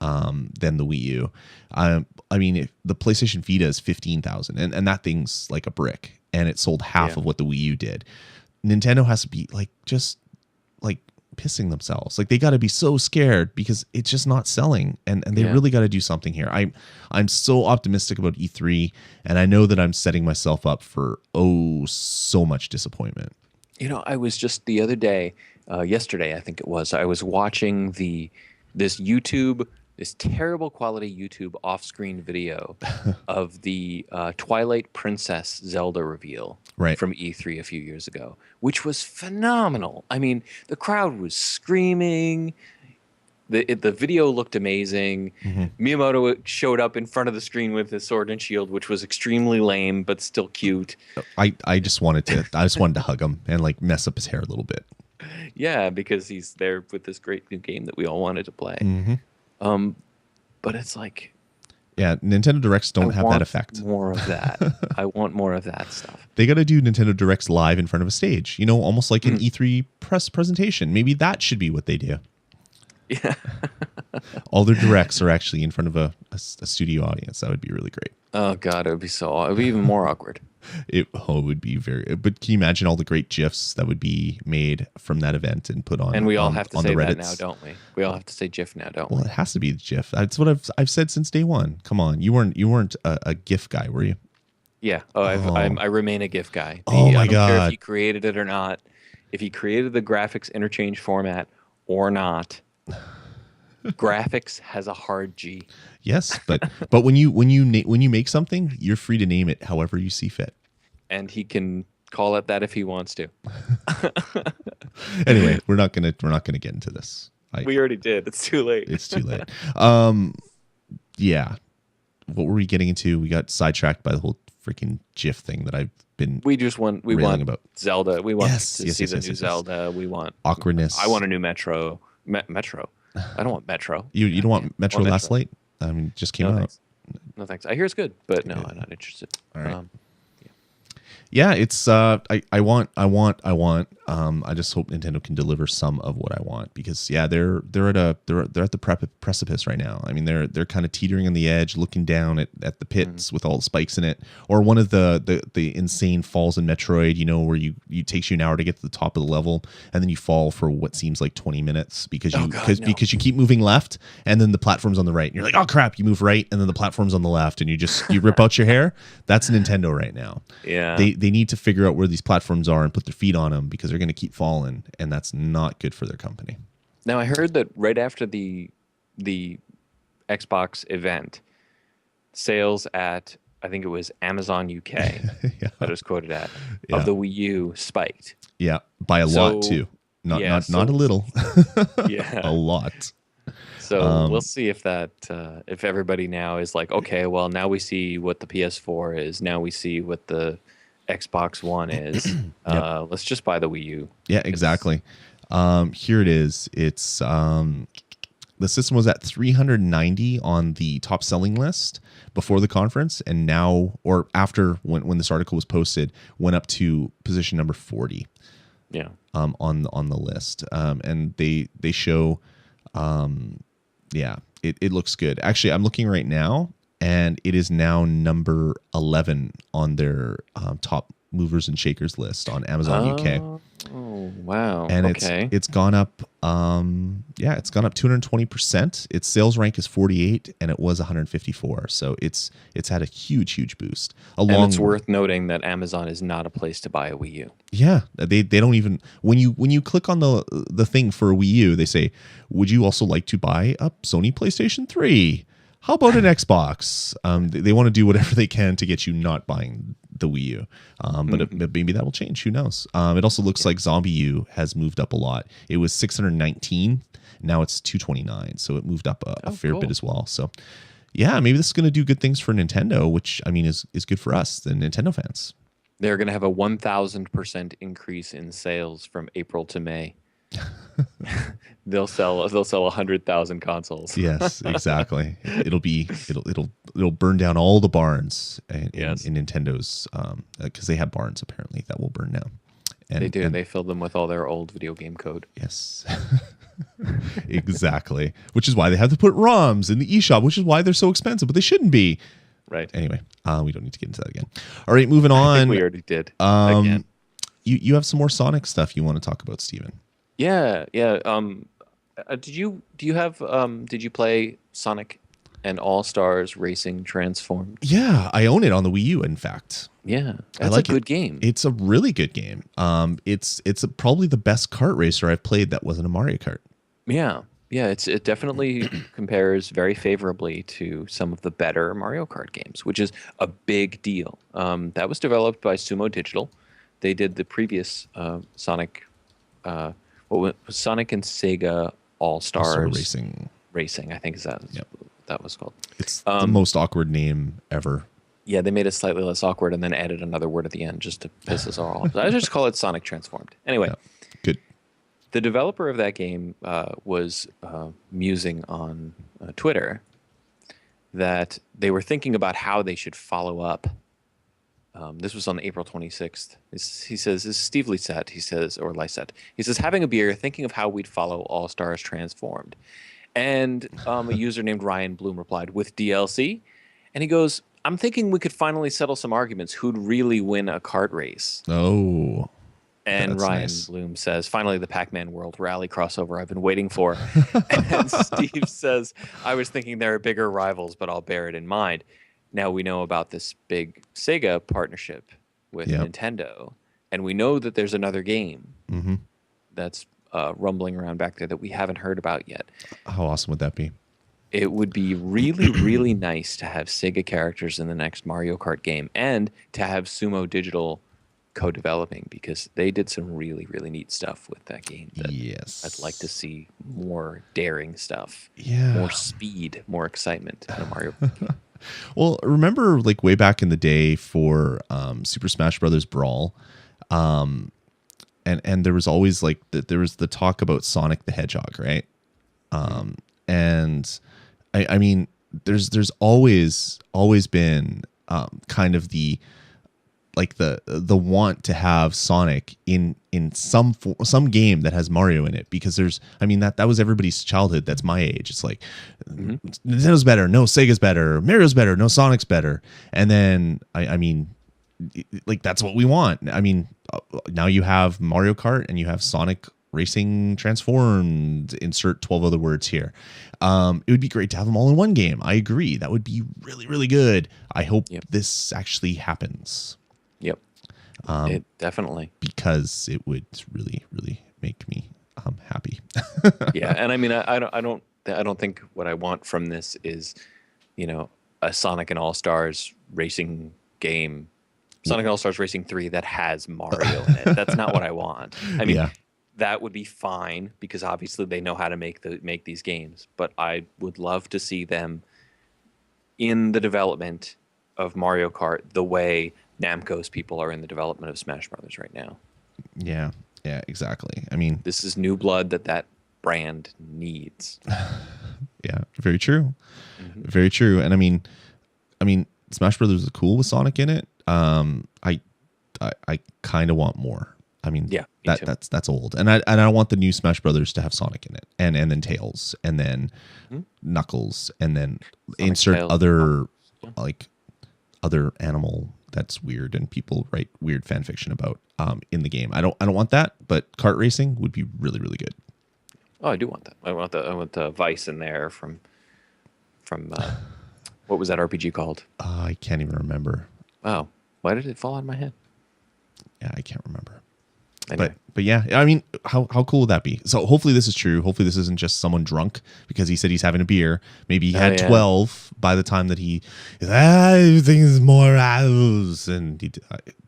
than the Wii U. I mean, the PlayStation Vita is 15,000, and that thing's like a brick, and it sold half of what the Wii U did. Nintendo has to be like just like pissing themselves. Like they got to be so scared because it's just not selling, and they really got to do something here. I'm so optimistic about E3, and I know that I'm setting myself up for so much disappointment. You know, I was just the other day, yesterday I think it was, I was watching this terrible quality YouTube off-screen video of the Twilight Princess Zelda reveal from E3 a few years ago, which was phenomenal. I mean, the crowd was screaming. The video looked amazing. Mm-hmm. Miyamoto showed up in front of the screen with his sword and shield, which was extremely lame but still cute. I just wanted to hug him and like mess up his hair a little bit. Yeah, because he's there with this great new game that we all wanted to play. Mm-hmm. But it's like, yeah, Nintendo Directs don't have that effect. More of that. I want more of that stuff. They got to do Nintendo Directs live in front of a stage, you know, almost like an E3 press presentation. Maybe that should be what they do. Yeah. All their Directs are actually in front of a studio audience. That would be really great. Oh God, it would be even more awkward. It would be but can you imagine all the great GIFs that would be made from that event and put on? And we all have to say that now, don't we? We all have to say GIF now, don't we? Well, it has to be the GIF. That's what I've said since day one. Come on, you weren't a GIF guy, were you? Yeah. I remain a GIF guy. Oh my I don't God! care if he created it or not. If he created the graphics interchange format or not, graphics has a hard G. Yes, but when you make something, you're free to name it however you see fit. And he can call it that if he wants to. Anyway, we're not gonna get into this. We already did. It's too late. It's too late. Yeah. What were we getting into? We got sidetracked by the whole freaking GIF thing that I've been. We want about Zelda. We want to see the new Zelda. We want awkwardness. I want a new Metro. Metro. I don't want Metro. You don't want Metro Last Light? I mean, it just came out. Thanks. No thanks. I hear it's good, but no, I'm not interested. All right. Yeah, it's I want. I just hope Nintendo can deliver some of what I want, because they're at the precipice right now. I mean, they're kind of teetering on the edge, looking down at the pits with all the spikes in it, or one of the insane falls in Metroid, you know, where you takes you an hour to get to the top of the level, and then you fall for what seems like 20 minutes because you keep moving left, and then the platform's on the right, and you're like, oh crap, you move right, and then the platform's on the left, and you rip out your hair. That's Nintendo right now. Yeah. They need to figure out where these platforms are and put their feet on them, because they're going to keep falling, and that's not good for their company. Now, I heard that right after the Xbox event, sales at, I think it was Amazon UK that it was quoted at, of the Wii U spiked. Yeah, by a lot too. Not a little, a yeah. lot. So we'll see if that if everybody now is like, okay, well now we see what the PS4 is, now we see what the Xbox One is. Yep. Let's just buy the Wii U. Yeah, exactly. Here it is. It's the system was at 390 on the top selling list before the conference, and now, or after, when this article was posted, went up to position number 40. Yeah. On the list, and they show, yeah, it looks good. Actually, I'm looking right now, and it is now number 11 on their top movers and shakers list on Amazon UK. Oh wow! And okay. it's gone up, it's gone up 220%. Its sales rank is 48, and it was 154. So it's had a huge boost. And it's worth noting that Amazon is not a place to buy a Wii U. Yeah, they don't even, when you click on the thing for a Wii U, they say, would you also like to buy a Sony PlayStation 3? How about an Xbox? They want to do whatever they can to get you not buying the Wii U. But maybe that will change. Who knows? It also looks like Zombie U has moved up a lot. It was 619. Now it's 229. So it moved up a fair bit as well. So yeah, maybe this is going to do good things for Nintendo, which I mean is good for us, the Nintendo fans. They're going to have a 1,000% increase in sales from April to May. They'll sell 100,000 consoles. Yes, exactly. It'll burn down all the barns in Nintendo's, because they have barns apparently that will burn down. And, they do. They fill them with all their old video game code. Yes, exactly. Which is why they have to put ROMs in the eShop, which is why they're so expensive, but they shouldn't be. Right. Anyway, we don't need to get into that again. All right, moving on. I think we already did. Again. You have some more Sonic stuff you want to talk about, Steven. Yeah. Did you play Sonic and All-Stars Racing Transformed? Yeah, I own it on the Wii U, in fact. Yeah, that's a good game. It's a really good game. It's probably the best kart racer I've played that wasn't a Mario Kart. Yeah, it definitely compares very favorably to some of the better Mario Kart games, which is a big deal. That was developed by Sumo Digital. They did the previous Sonic, Sonic and Sega All-Stars Racing. I think that was called. It's the most awkward name ever. Yeah, they made it slightly less awkward and then added another word at the end just to piss us all off. I just call it Sonic Transformed. Anyway, good. The developer of that game was musing on Twitter that they were thinking about how they should follow up. This was on April 26th. He says, this is Steve Lysette, he says, having a beer, thinking of how we'd follow All Stars Transformed. And a user named Ryan Bloom replied, with DLC? And he goes, I'm thinking we could finally settle some arguments who'd really win a kart race. Oh. And Ryan Bloom says, finally, the Pac-Man World Rally crossover I've been waiting for. And Steve says, I was thinking there are bigger rivals, but I'll bear it in mind. Now we know about this big Sega partnership with Nintendo, and we know that there's another game that's rumbling around back there that we haven't heard about yet. How awesome would that be? It would be really, really nice to have Sega characters in the next Mario Kart game and to have Sumo Digital co-developing, because they did some really, really neat stuff with that game. I'd like to see more daring stuff, more speed, more excitement in a Mario Kart game. Well, remember like way back in the day for Super Smash Brothers Brawl, and there was always like there was the talk about Sonic the Hedgehog, right? And I mean, there's always been kind of the want to have Sonic in some game that has Mario in it, because that was everybody's childhood. That's my age. It's like Nintendo's better, no, Sega's better, Mario's better, no, Sonic's better. And then I mean, like that's what we want. I mean, now you have Mario Kart and you have Sonic Racing Transformed, insert 12 other words here. It would be great to have them all in one game. I agree. That would be really, really good. I hope this actually happens. Yep. It definitely. Because it would really, really make me happy. Yeah, and I mean, I don't think what I want from this is, a Sonic and All Stars racing game, Sonic and All Stars Racing 3 that has Mario in it. That's not what I want. I mean, that would be fine because obviously they know how to make these games. But I would love to see them in the development of Mario Kart the way Namco's people are in the development of Smash Brothers right now. Yeah, exactly. I mean, this is new blood that brand needs. Yeah, very true. Very true. And I mean, Smash Brothers is cool with Sonic in it. I kind of want more. I mean, yeah, that's old, and I want the new Smash Brothers to have Sonic in it, and then Tails, and then Knuckles, and then Sonic, insert Tails, other like other animal that's weird and people write weird fan fiction about in the game. I don't want that, but kart racing would be really, really good. Oh, I do want that. I want the Vice in there from what was that RPG called? I can't even remember. Oh, why did it fall out of my head? Yeah, I can't remember. Anyway. But yeah, I mean, how cool would that be? So hopefully this is true. Hopefully this isn't just someone drunk because he said he's having a beer. Maybe he had 12 by the time that everything is morals, and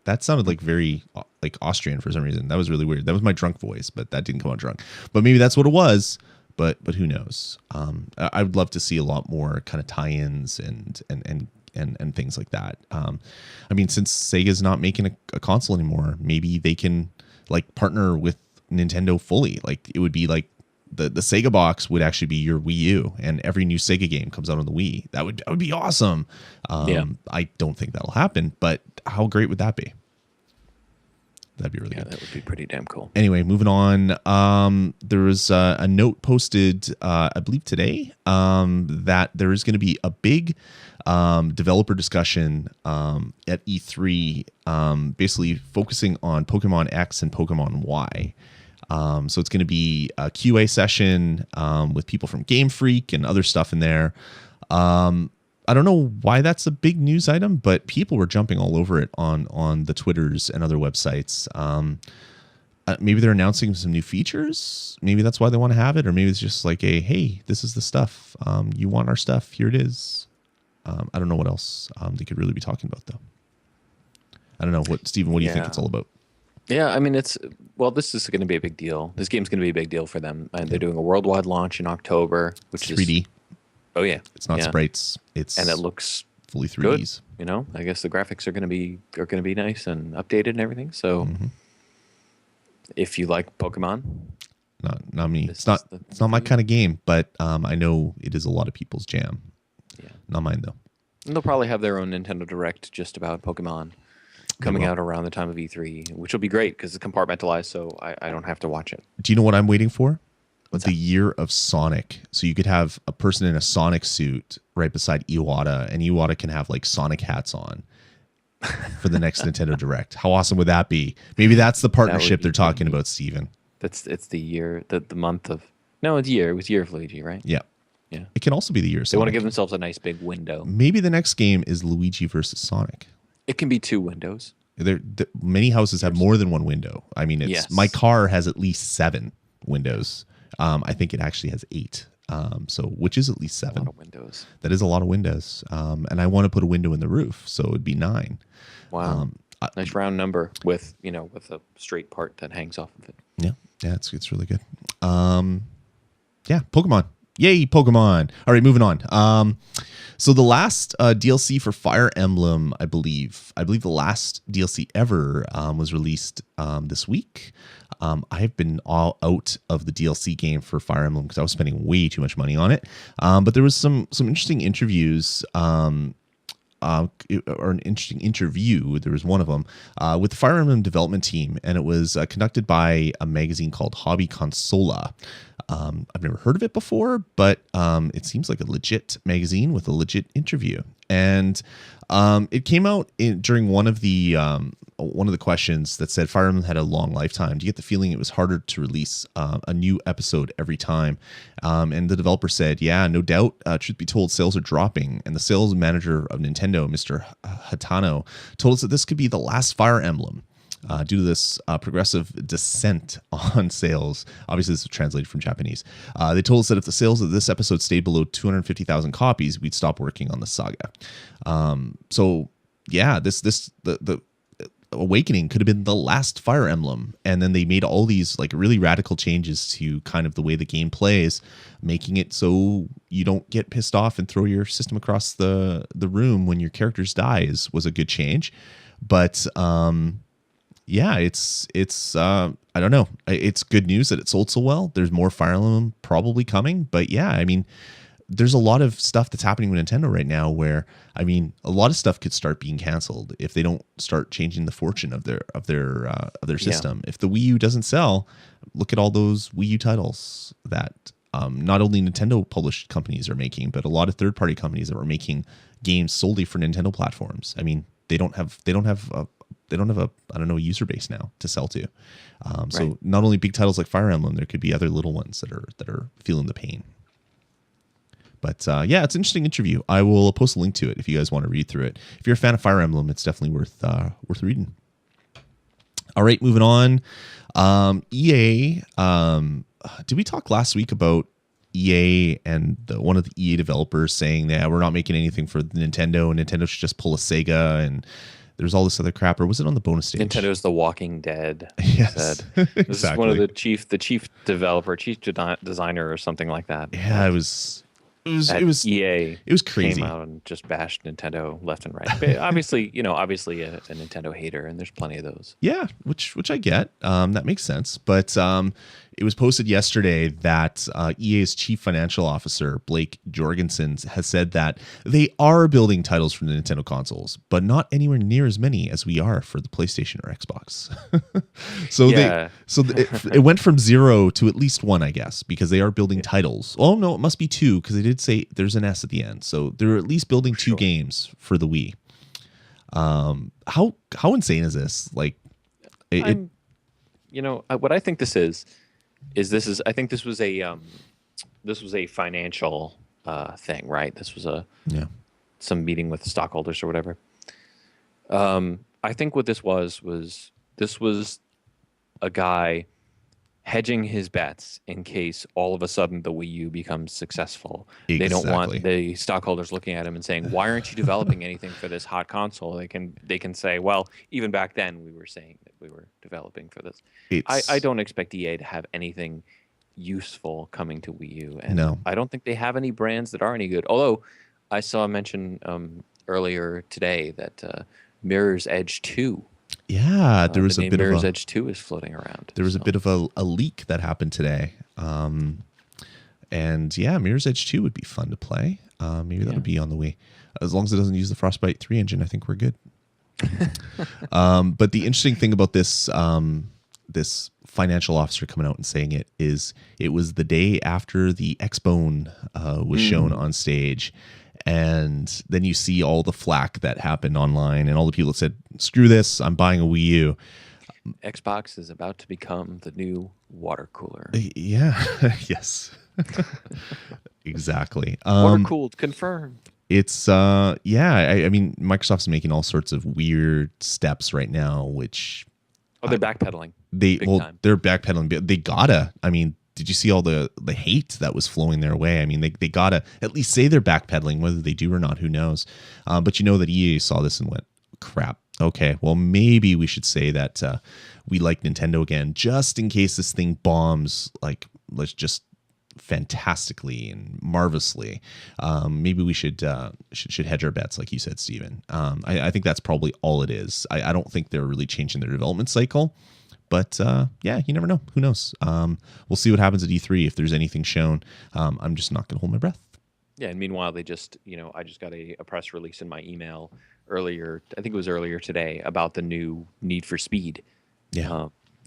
that sounded like very like Austrian for some reason. That was really weird. That was my drunk voice, but that didn't come out drunk. But maybe that's what it was. But who knows? I would love to see a lot more kind of tie-ins and things like that. I mean, since Sega's not making a console anymore, maybe they can like partner with Nintendo fully. Like it would be like the Sega box would actually be your Wii U, and every new Sega game comes out on the Wii. That would be awesome. I don't think that'll happen, but how great would that be? That'd be really good. That would be pretty damn cool. Anyway, moving on. There was a note posted, I believe today, that there is going to be a big developer discussion at E3, basically focusing on Pokemon X and Pokemon Y. So it's going to be a QA session with people from Game Freak and other stuff in there. I don't know why that's a big news item, but people were jumping all over it on the Twitters and other websites. Maybe they're announcing some new features. Maybe that's why they want to have it, or maybe it's just like hey, this is the stuff. You want our stuff? Here it is. I don't know what else they could really be talking about though. I don't know Stephen. What do you think it's all about? Yeah, I mean, this is going to be a big deal. This game's going to be a big deal for them, and they're doing a worldwide launch in October, which is 3D. Oh yeah, it's not sprites. And it looks fully 3Ds. Good. I guess the graphics are going to be nice and updated and everything. So, if you like Pokemon, not me. It's not my kind of game, but I know it is a lot of people's jam. Yeah, not mine though. And they'll probably have their own Nintendo Direct just about Pokemon coming out around the time of E3, which will be great because it's compartmentalized, so I don't have to watch it. Do you know what I'm waiting for? The year of Sonic. So you could have a person in a Sonic suit right beside Iwata, and Iwata can have like Sonic hats on for the next Nintendo Direct. How awesome would that be? Maybe that's the partnership they're talking about, Steven. It's the year, the month of... No, it's year. It was year of Luigi, right? Yeah. Yeah. It can also be the year of Sonic. They want to give themselves a nice big window. Maybe the next game is Luigi versus Sonic. It can be 2 windows. Many houses have more than one window. I mean, my car has at least 7 windows. I think it actually has 8. So which is at least 7. A lot of windows. That is a lot of windows. And I want to put a window in the roof, so it'd be 9. Wow. Nice round number with a straight part that hangs off of it. Yeah, it's really good. Yeah, Pokemon. Yay, Pokemon. All right, moving on. So the last DLC for Fire Emblem, I believe the last DLC ever was released this week. I have been all out of the DLC game for Fire Emblem because I was spending way too much money on it. But there was some interesting interviews, or an interesting interview. There was one of them with the Fire Emblem development team, and it was conducted by a magazine called Hobby Consola. I've never heard of it before, but it seems like a legit magazine with a legit interview. And it came out during one of the questions that said Fire Emblem had a long lifetime. Do you get the feeling it was harder to release a new episode every time? And the developer said, yeah, no doubt. Truth be told, sales are dropping. And the sales manager of Nintendo, Mr. Hatano, told us that this could be the last Fire Emblem. Due to this progressive descent on sales. Obviously, this is translated from Japanese. They told us that if the sales of this episode stayed below 250,000 copies, we'd stop working on the saga. So yeah, the Awakening could have been the last Fire Emblem, and then they made all these like really radical changes to kind of the way the game plays, making it so you don't get pissed off and throw your system across the room when your characters dies was a good change. But yeah, it's I don't know. It's good news that it sold so well. There's more Fire Emblem probably coming, but yeah, I mean, there's a lot of stuff that's happening with Nintendo right now where, I mean, a lot of stuff could start being canceled if they don't start changing the fortune of their system. If the Wii U doesn't sell, look at all those Wii U titles that not only Nintendo published companies are making, but a lot of third-party companies that are making games solely for Nintendo platforms. I mean, they don't have a I don't know, user base now to sell to. So not only big titles like Fire Emblem, there could be other little ones that are feeling the pain. But yeah, it's an interesting interview. I will post a link to it if you guys want to read through it. If you're a fan of Fire Emblem, it's definitely worth reading. All right, moving on. EA. Did we talk last week about EA and one of the EA developers saying that we're not making anything for Nintendo and Nintendo should just pull a Sega, and there's all this other crap? Or was it on the bonus stage? Nintendo's The Walking Dead. Yes, This exactly. is one of the chief developer, chief designer, or something like that. Yeah, it was EA. It was crazy. Came out and just bashed Nintendo left and right. But obviously, a Nintendo hater, and there's plenty of those. Yeah, which I get. That makes sense. But it was posted yesterday that EA's chief financial officer, Blake Jorgensen, has said that they are building titles for the Nintendo consoles, but not anywhere near as many as we are for the PlayStation or Xbox. It went from 0 to at least 1, I guess, because they are building titles. Oh no, it must be 2, because they did say there's an S at the end. So they're at least building 2 games for the Wii. How insane is this? Like, what I think this is I think this was a financial thing, right? This was some meeting with stockholders or whatever. I think what this was a guy hedging his bets in case all of a sudden the Wii U becomes successful. Exactly. They don't want the stockholders looking at him and saying, "Why aren't you developing anything for this hot console?" They can say, "Well, even back then we were saying that we were developing for this." I don't expect EA to have anything useful coming to Wii U, and no. I don't think they have any brands that are any good. Although I saw a mention earlier today that Mirror's Edge 2. Yeah, there was a bit Mirror's of Edge 2 is floating around. There was a bit of a leak that happened today. And yeah, Mirror's Edge 2 would be fun to play. Maybe that'll be on the Wii. As long as it doesn't use the Frostbite 3 engine, I think we're good. But the interesting thing about this this financial officer coming out and saying it is it was the day after the X-Bone was shown on stage. And then you see all the flack that happened online and all the people that said, screw this, I'm buying a Wii U. Xbox is about to become the new water cooler. Yeah. Yes. Exactly. Water cooled, confirmed. It's I mean, Microsoft's making all sorts of weird steps right now, which they're backpedaling. They're backpedaling. They gotta. I mean, did you see all the hate that was flowing their way? I mean, they gotta at least say they're backpedaling. Whether they do or not, who knows? But you know that EA saw this and went, crap. Okay, well, maybe we should say that we like Nintendo again, just in case this thing bombs, like, let's just fantastically and marvelously. Maybe we should hedge our bets, like you said, Steven. I think that's probably all it is. I don't think they're really changing their development cycle. But yeah, you never know. Who knows? We'll see what happens at E3 if there's anything shown. I'm just not going to hold my breath. Yeah, and meanwhile, they just, I just got a press release in my email earlier, I think it was earlier today, about the new Need for Speed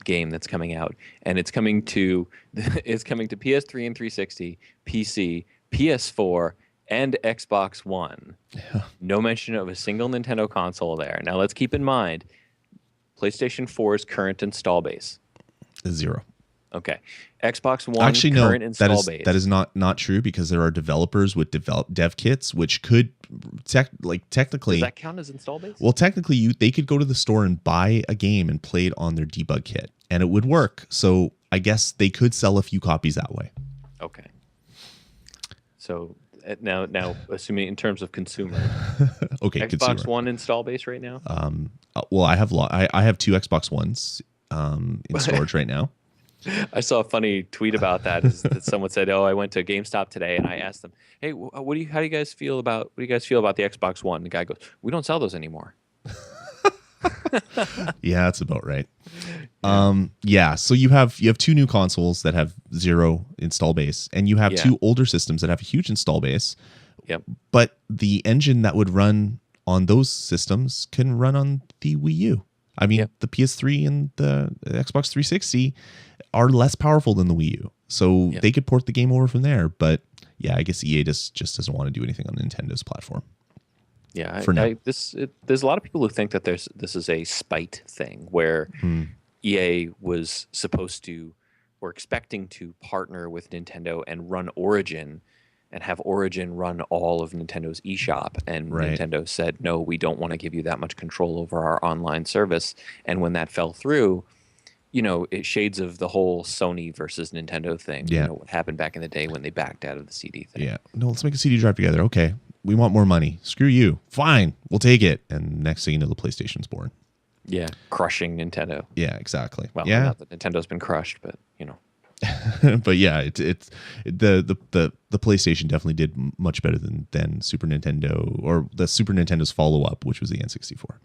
game that's coming out. And it's coming to PS3 and 360, PC, PS4, and Xbox One. Yeah. No mention of a single Nintendo console there. Now, let's keep in mind, PlayStation 4's current install base. 0. Okay. Xbox One current install base. That is not true, because there are developers with dev kits which could technically. Does that count as install base? Well, technically they could go to the store and buy a game and play it on their debug kit and it would work. So I guess they could sell a few copies that way. Okay. So Now, assuming in terms of consumer, Okay, Xbox consumer. One install base right now. Well, I have two Xbox Ones in storage right now. I saw a funny tweet about that. Is that someone said, "Oh, I went to GameStop today, and I asked them, hey, how do you guys feel about the Xbox One?" The guy goes, "We don't sell those anymore." Yeah, that's about right. Yeah. So you have two new consoles that have 0 install base, and you have two older systems that have a huge install base. Yep. But the engine that would run on those systems can run on the Wii U. I mean, the PS3 and the Xbox 360 are less powerful than the Wii U, so they could port the game over from there. But yeah, I guess EA just doesn't want to do anything on Nintendo's platform. Yeah, for now. There's a lot of people who think that this is a spite thing where EA was supposed to or expecting to partner with Nintendo and run Origin and have Origin run all of Nintendo's eShop. And Nintendo said, no, we don't want to give you that much control over our online service. And when that fell through, it shades of the whole Sony versus Nintendo thing. Yeah. What happened back in the day when they backed out of the CD thing. Yeah. No, let's make a CD drive together. Okay. We want more money. Screw you. Fine. We'll take it. And next thing you know, the PlayStation's born. Yeah. Crushing Nintendo. Yeah, exactly. Well, yeah. not that Nintendo's been crushed, but But yeah, it's the PlayStation definitely did much better than Super Nintendo, or the Super Nintendo's follow up, which was the N64.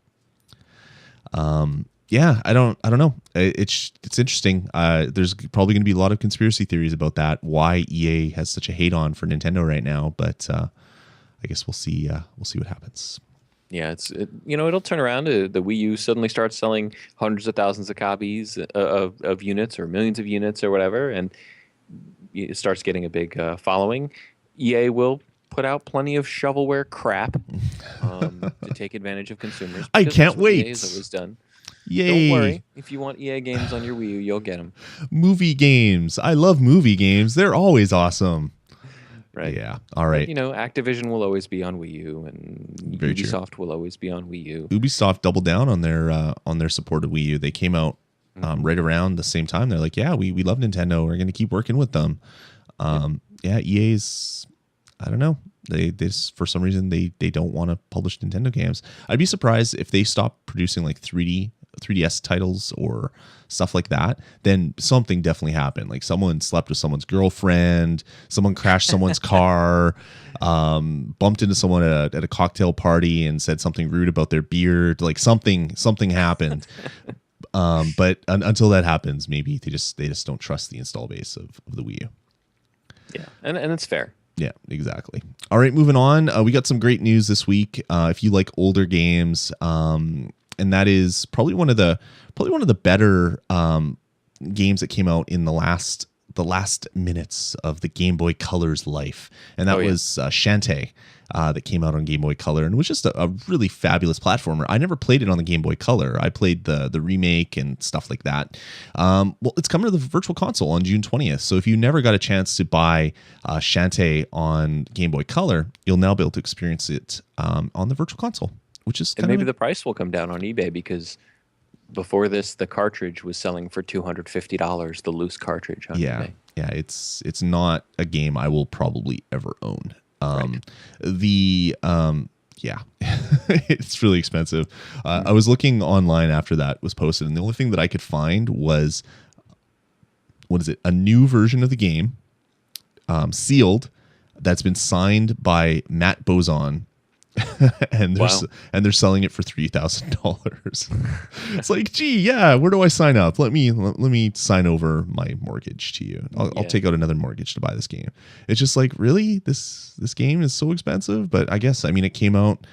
Yeah, I don't know. It's interesting. There's probably going to be a lot of conspiracy theories about that. Why EA has such a hate on for Nintendo right now, but I guess we'll see. We'll see what happens. Yeah, it'll turn around. The Wii U suddenly starts selling hundreds of thousands of copies of units or millions of units or whatever, and it starts getting a big following. EA will put out plenty of shovelware crap to take advantage of consumers. I can't wait. EA has always done. Yay. Don't worry. If you want EA games on your Wii U, you'll get them. Movie games. I love movie games. They're always awesome. Right. Yeah. All right. But, Activision will always be on Wii U, and Very Ubisoft true. will always be on Wii U. Ubisoft doubled down on their support of Wii U. They came out right around the same time. They're like, yeah, we love Nintendo. We're going to keep working with them. Yeah, EA's, I don't know. They for some reason they don't want to publish Nintendo games. I'd be surprised if they stop producing like 3DS titles or stuff like that. Then something definitely happened. Like someone slept with someone's girlfriend, someone crashed someone's car, bumped into someone at a cocktail party and said something rude about their beard. Like something happened. But until that happens, maybe they just don't trust the install base of the Wii U. Yeah, and it's fair. Yeah, exactly. All right, moving on. We got some great news this week. If you like older games, and that is probably one of the better games that came out in the last minutes of the Game Boy Color's life, and that was Shantae. That came out on Game Boy Color and was just a really fabulous platformer. I never played it on the Game Boy Color. I played the remake and stuff like that. Well, it's coming to the Virtual Console on June 20th. So if you never got a chance to buy Shantae on Game Boy Color, you'll now be able to experience it on the Virtual Console, which is kind and maybe the price will come down on eBay because before this, the cartridge was selling for $250, the loose cartridge on eBay. Yeah, it's not a game I will probably ever own. Right. It's really expensive. I was looking online after that was posted, and the only thing that I could find was, a new version of the game, sealed, that's been signed by Matt Bozon, and they're selling it for $3,000. It's like, gee, yeah, where do I sign up? Let me sign over my mortgage to you. I'll take out another mortgage to buy this game. It's just like, really, this game is so expensive. But I guess, I mean, it came out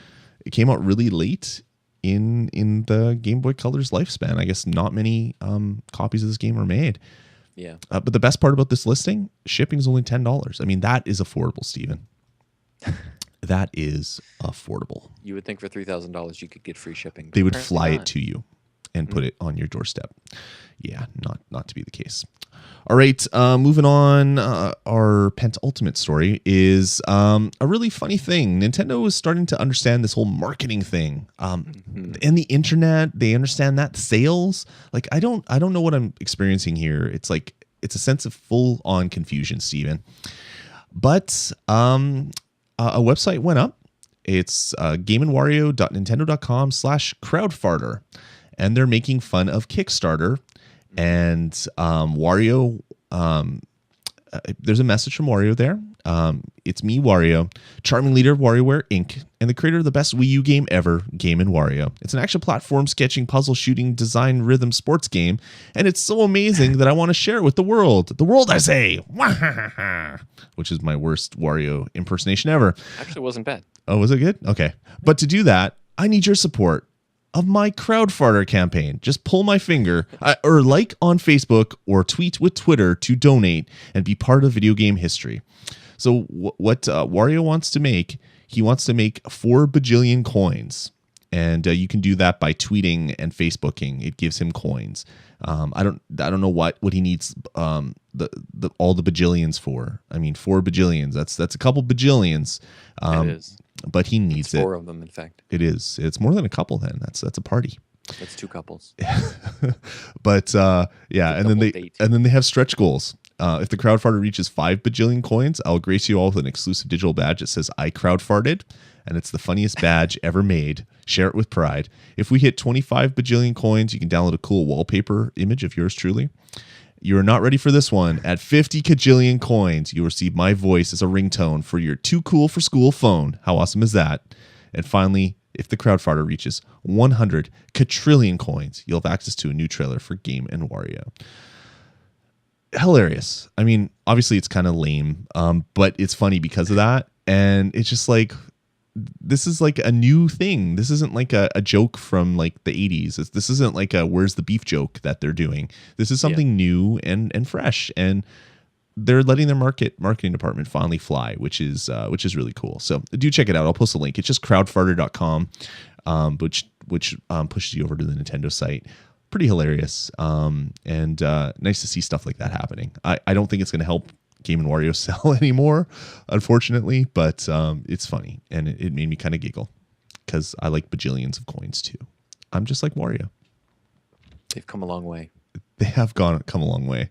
really late in the Game Boy Color's lifespan. I guess not many copies of this game were made. Yeah. But the best part about this listing, shipping is only $10. I mean, that is affordable, Steven. That is affordable. You would think for $3,000 you could get free shipping. They would fly it to you and put it on your doorstep. Yeah, not to be the case. All right, moving on. Our penultimate story is a really funny thing. Nintendo is starting to understand this whole marketing thing. And the internet, they understand that. Sales, like I don't know what I'm experiencing here. It's like it's a sense of full on confusion, Steven. But a website went up. It's gameandwario.nintendo.com/crowdfarter. And they're making fun of Kickstarter. And Wario, there's a message from Wario there. It's me, Wario, charming leader of WarioWare Inc., and the creator of the best Wii U game ever, Game & Wario. It's an action platform, sketching, puzzle shooting, design, rhythm, sports game, and it's so amazing that I want to share it with the world. The world, I say! Which is my worst Wario impersonation ever. Actually, wasn't bad. Oh, was it good? Okay. But to do that, I need your support of my Crowdfarter campaign. Just pull my finger or like on Facebook or tweet with Twitter to donate and be part of video game history. So what Wario wants to make, he wants to make 4 bajillion coins. And you can do that by tweeting and Facebooking. It gives him coins. I don't know what he needs all the bajillions for. I mean, 4 bajillions. That's a couple bajillions. It is. But he needs it's 4 of them, in fact. It is. It's more than a couple. Then that's a party. That's 2 couples. But yeah, and then they have stretch goals. If the Crowdfarter reaches 5 bajillion coins, I'll grace you all with an exclusive digital badge that says "I crowdfarted," and it's the funniest badge ever made. Share it with pride. If we hit 25 bajillion coins, you can download a cool wallpaper image of yours truly. You are not ready for this one. At 50 kajillion coins, you'll receive my voice as a ringtone for your too cool for school phone. How awesome is that? And finally, if the Crowdfarter reaches 100 quadrillion coins, you'll have access to a new trailer for Game & Wario. Hilarious. I mean, obviously it's kind of lame, but it's funny because of that. And it's just like, this is like a new thing. This isn't like a joke from like the 80s. This isn't like a where's the beef joke that they're doing. This is something new and fresh, and they're letting their marketing department finally fly, which is really cool. So do check it out. I'll post a link. It's just crowdfarter.com, which pushes you over to the Nintendo site. Pretty hilarious, and nice to see stuff like that happening. I don't think it's going to help Game & Wario sell anymore, unfortunately, but it's funny, and it made me kind of giggle because I like bajillions of coins too. I'm just like Wario. They've come a long way. They have come a long way.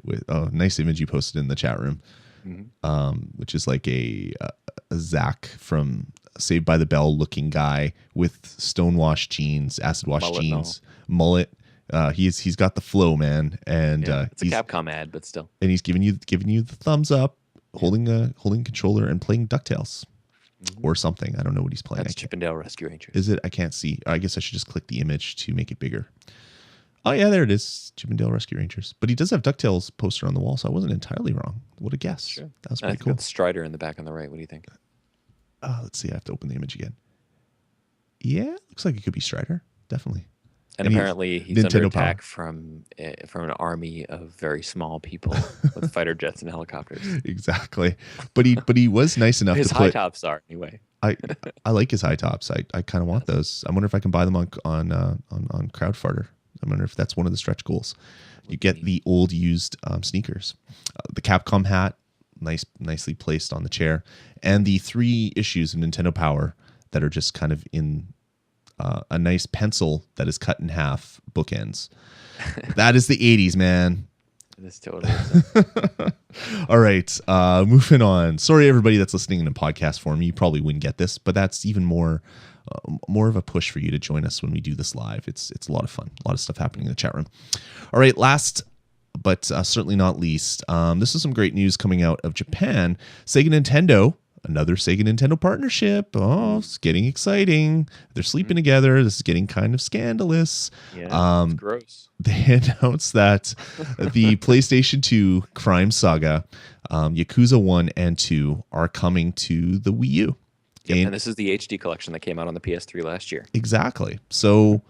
With nice image you posted in the chat room, which is like a Zach from Saved by the Bell looking guy with stonewashed jeans, acid wash jeans, mullet. He's got the flow, man, and it's a Capcom ad, but still. And he's giving you the thumbs up, holding a controller and playing DuckTales or something. I don't know what he's playing. That's Chippendale Rescue Rangers. Is it? I can't see. I guess I should just click the image to make it bigger. Oh yeah, there it is, Chippendale Rescue Rangers. But he does have DuckTales poster on the wall, so I wasn't entirely wrong. What a guess! Sure. That was pretty cool. Got Strider in the back on the right. What do you think? Let's see. I have to open the image again. Yeah, looks like it could be Strider. Definitely. And apparently he's Nintendo under attack from an army of very small people with fighter jets and helicopters. Exactly. But he was nice enough his to high tops are anyway. I like his high tops. I kind of want those. I wonder if I can buy them on Crowdfarter. I wonder if that's one of the stretch goals. You get the old used sneakers, the Capcom hat, nicely placed on the chair, and the 3 issues of Nintendo Power that are just kind of in a nice pencil that is cut in half, bookends. That is the 80s, man. That's totally. All right, moving on. Sorry, everybody that's listening in a podcast form. You probably wouldn't get this, but that's even more of a push for you to join us when we do this live. It's a lot of fun. A lot of stuff happening in the chat room. All right, last but certainly not least, this is some great news coming out of Japan. Sega Nintendo. Another Sega Nintendo partnership. Oh, it's getting exciting. They're sleeping together. This is getting kind of scandalous. Yeah, it's gross. They announced that the PlayStation 2 Crime Saga, Yakuza 1 and 2 are coming to the Wii U. Yep, and this is the HD collection that came out on the PS3 last year. Exactly. So,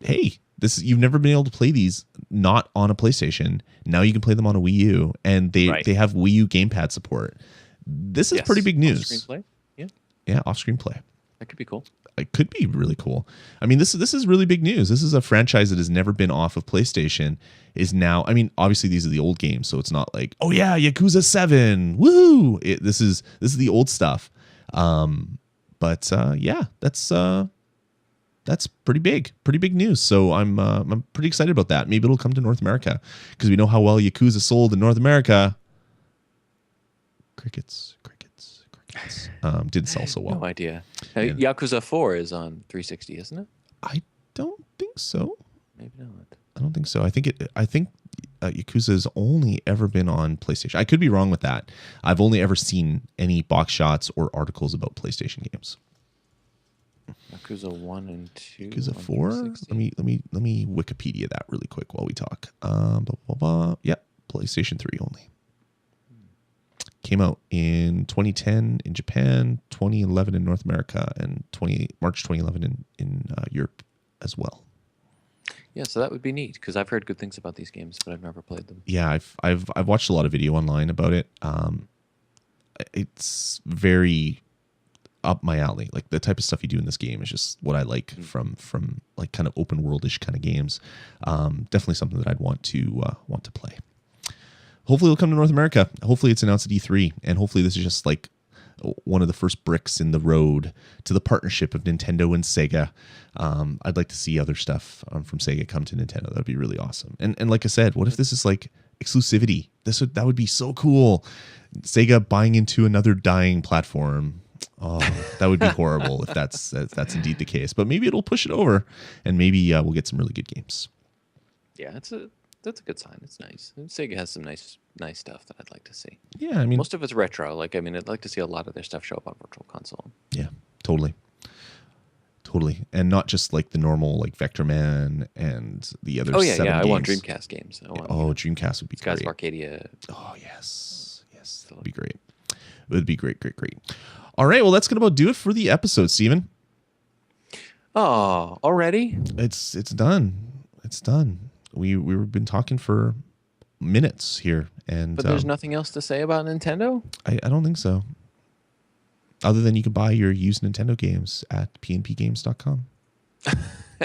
hey, you've never been able to play these not on a PlayStation. Now you can play them on a Wii U, and they have Wii U gamepad support. This is pretty big news. Off-screen play? Yeah, off-screen play. That could be cool. It could be really cool. I mean, this is really big news. This is a franchise that has never been off of PlayStation. Is now. I mean, obviously these are the old games, so it's not like, oh yeah, Yakuza 7, woo! This is the old stuff. But yeah, that's pretty big news. So I'm pretty excited about that. Maybe it'll come to North America because we know how well Yakuza sold in North America. Crickets. Didn't sell so well. No idea. Yakuza 4 is on 360, isn't it? I don't think so. Maybe not. I don't think so. I think Yakuza has only ever been on PlayStation. I could be wrong with that. I've only ever seen any box shots or articles about PlayStation games. Yakuza 1 and 2. Yakuza 4. Let me Wikipedia that really quick while we talk. Yep, PlayStation 3 only. Came out in 2010 in Japan, 2011 in North America, and March 2011 in Europe as well. Yeah, so that would be neat because I've heard good things about these games, but I've never played them. Yeah, I've watched a lot of video online about it. It's very up my alley. Like the type of stuff you do in this game is just what I like from like kind of open worldish kind of games. Definitely something that I'd want to play. Hopefully it'll come to North America. Hopefully it's announced at E3, and hopefully this is just like one of the first bricks in the road to the partnership of Nintendo and Sega. I'd like to see other stuff from Sega come to Nintendo. That'd be really awesome. And like I said, what if this is like exclusivity? That would be so cool. Sega buying into another dying platform. Oh, that would be horrible if that's indeed the case. But maybe it'll push it over, and maybe we'll get some really good games. Yeah, that's a good sign. It's nice. And Sega has some nice stuff that I'd like to see. Yeah, I mean, most of it's retro. I'd like to see a lot of their stuff show up on Virtual Console. Yeah, totally, and not just like the normal like Vector Man and the other. Oh yeah, 7 games. I want Dreamcast games. Dreamcast would be Skies great. of Arcadia. Oh yes, that would be great. It would be great. All right, well that's gonna about do it for the episode, Steven. Oh, already? It's done. It's done. We've been talking for minutes here, and but there's nothing else to say about Nintendo. I don't think so. Other than you can buy your used Nintendo games at pnpgames.com,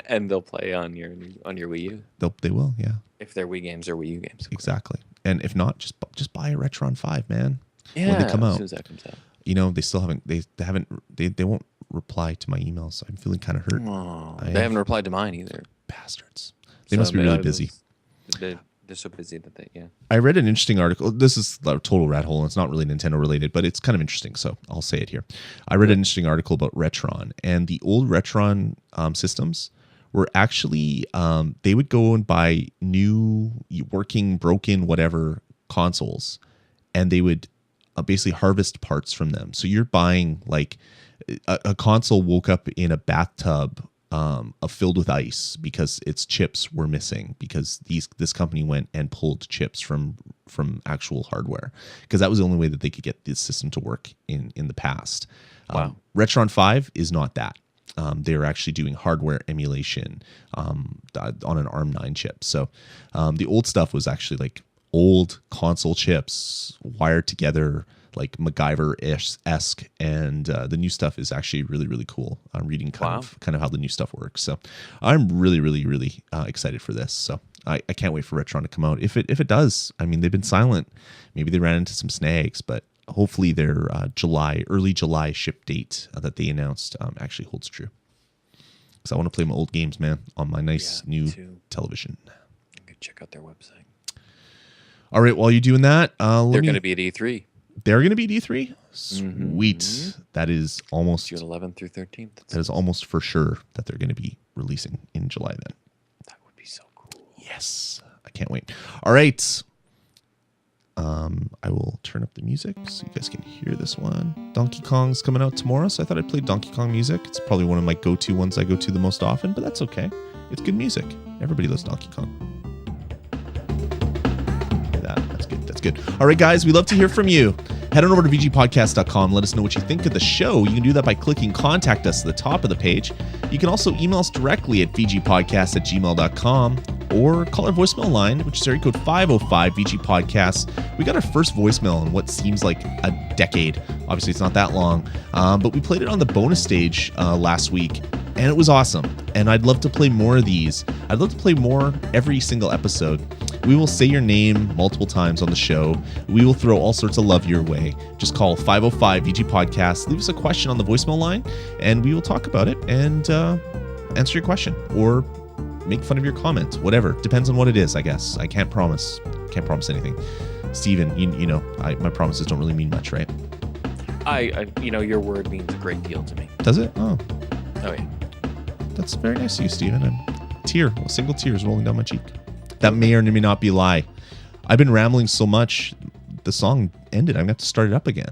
and they'll play on your Wii U. They will, yeah. If they're Wii games or Wii U games, exactly. And if not, just buy a Retron 5, man. Yeah, when they come out. As soon as that comes out. You know, they still haven't. They won't reply to my emails. I'm feeling kind of hurt. They haven't replied to mine either. Bastards. They must be really busy. They're so busy that yeah. I read an interesting article. This is a total rat hole, and it's not really Nintendo related, but it's kind of interesting, so I'll say it here. I read an interesting article about Retron, and the old Retron systems were actually, they would go and buy new, working, broken, whatever consoles, and they would basically harvest parts from them. So you're buying, like, a console woke up in a bathtub filled with ice because its chips were missing, because this company went and pulled chips from actual hardware, because that was the only way that they could get this system to work in the past. Wow. Retron 5 is not that. They're actually doing hardware emulation on an ARM9 chip. So the old stuff was actually like old console chips wired together like MacGyver-esque, and the new stuff is actually really, really cool. I'm reading kind of how the new stuff works. So I'm really, really, really excited for this. So I can't wait for Retron to come out. If it does, I mean, they've been silent. Maybe they ran into some snags, but hopefully their early July ship date that they announced actually holds true. Because I want to play my old games, man, on my nice new television. You can check out their website. All right, while you're doing that, they're going to be at E3. They're going to be at E3? Sweet. Mm-hmm. That is almost June 11th through 13th. That is almost for sure that they're going to be releasing in July then. That would be so cool. Yes. I can't wait. All right. I will turn up the music so you guys can hear this one. Donkey Kong's coming out tomorrow, so I thought I'd play Donkey Kong music. It's probably one of my go-to ones I go to the most often, but that's okay. It's good music. Everybody loves Donkey Kong. That's good. All right, guys, we love to hear from you. Head on over to vgpodcast.com. Let us know what you think of the show. You can do that by clicking Contact Us at the top of the page. You can also email us directly at vgpodcast@gmail.com or call our voicemail line, which is area code 505-VG-PODCAST. We got our first voicemail in what seems like a decade. Obviously, it's not that long, but we played it on the bonus stage last week, and it was awesome. And I'd love to play more of these. I'd love to play more every single episode. We will say your name multiple times on the show. We will throw all sorts of love your way. Just call 505-VG-PODCAST. Leave us a question on the voicemail line, and we will talk about it and answer your question or make fun of your comment. Whatever. Depends on what it is, I guess. I can't promise anything. Steven, you know, my promises don't really mean much, right? Your word means a great deal to me. Does it? Oh, yeah. That's very nice of you, Steven. A single tear is rolling down my cheek. That may or may not be a lie. I've been rambling so much, the song ended. I'm going to have to start it up again.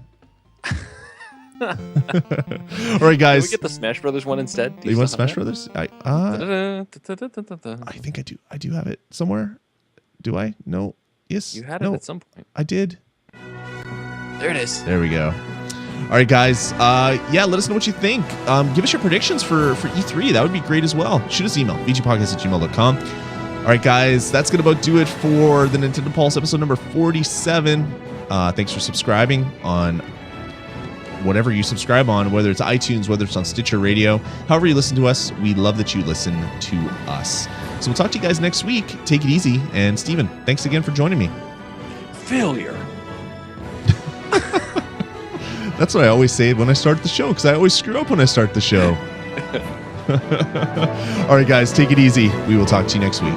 All right, guys. Can we get the Smash Brothers one instead? You want Smash Brothers? I think I do. I do have it somewhere. Do I? No. Yes. You had it at some point. I did. There it is. There we go. All right, guys. Let us know what you think. Give us your predictions for E3. That would be great as well. Shoot us an email, vgpodcast@gmail.com. All right, guys. That's going to about do it for the Nintendo Pulse episode number 47. Thanks for subscribing on whatever you subscribe on, whether it's iTunes, whether it's on Stitcher Radio. However you listen to us, we love that you listen to us. So we'll talk to you guys next week. Take it easy. And Steven, thanks again for joining me. Failure. That's what I always say when I start the show, because I always screw up when I start the show. All right, guys, take it easy. We will talk to you next week.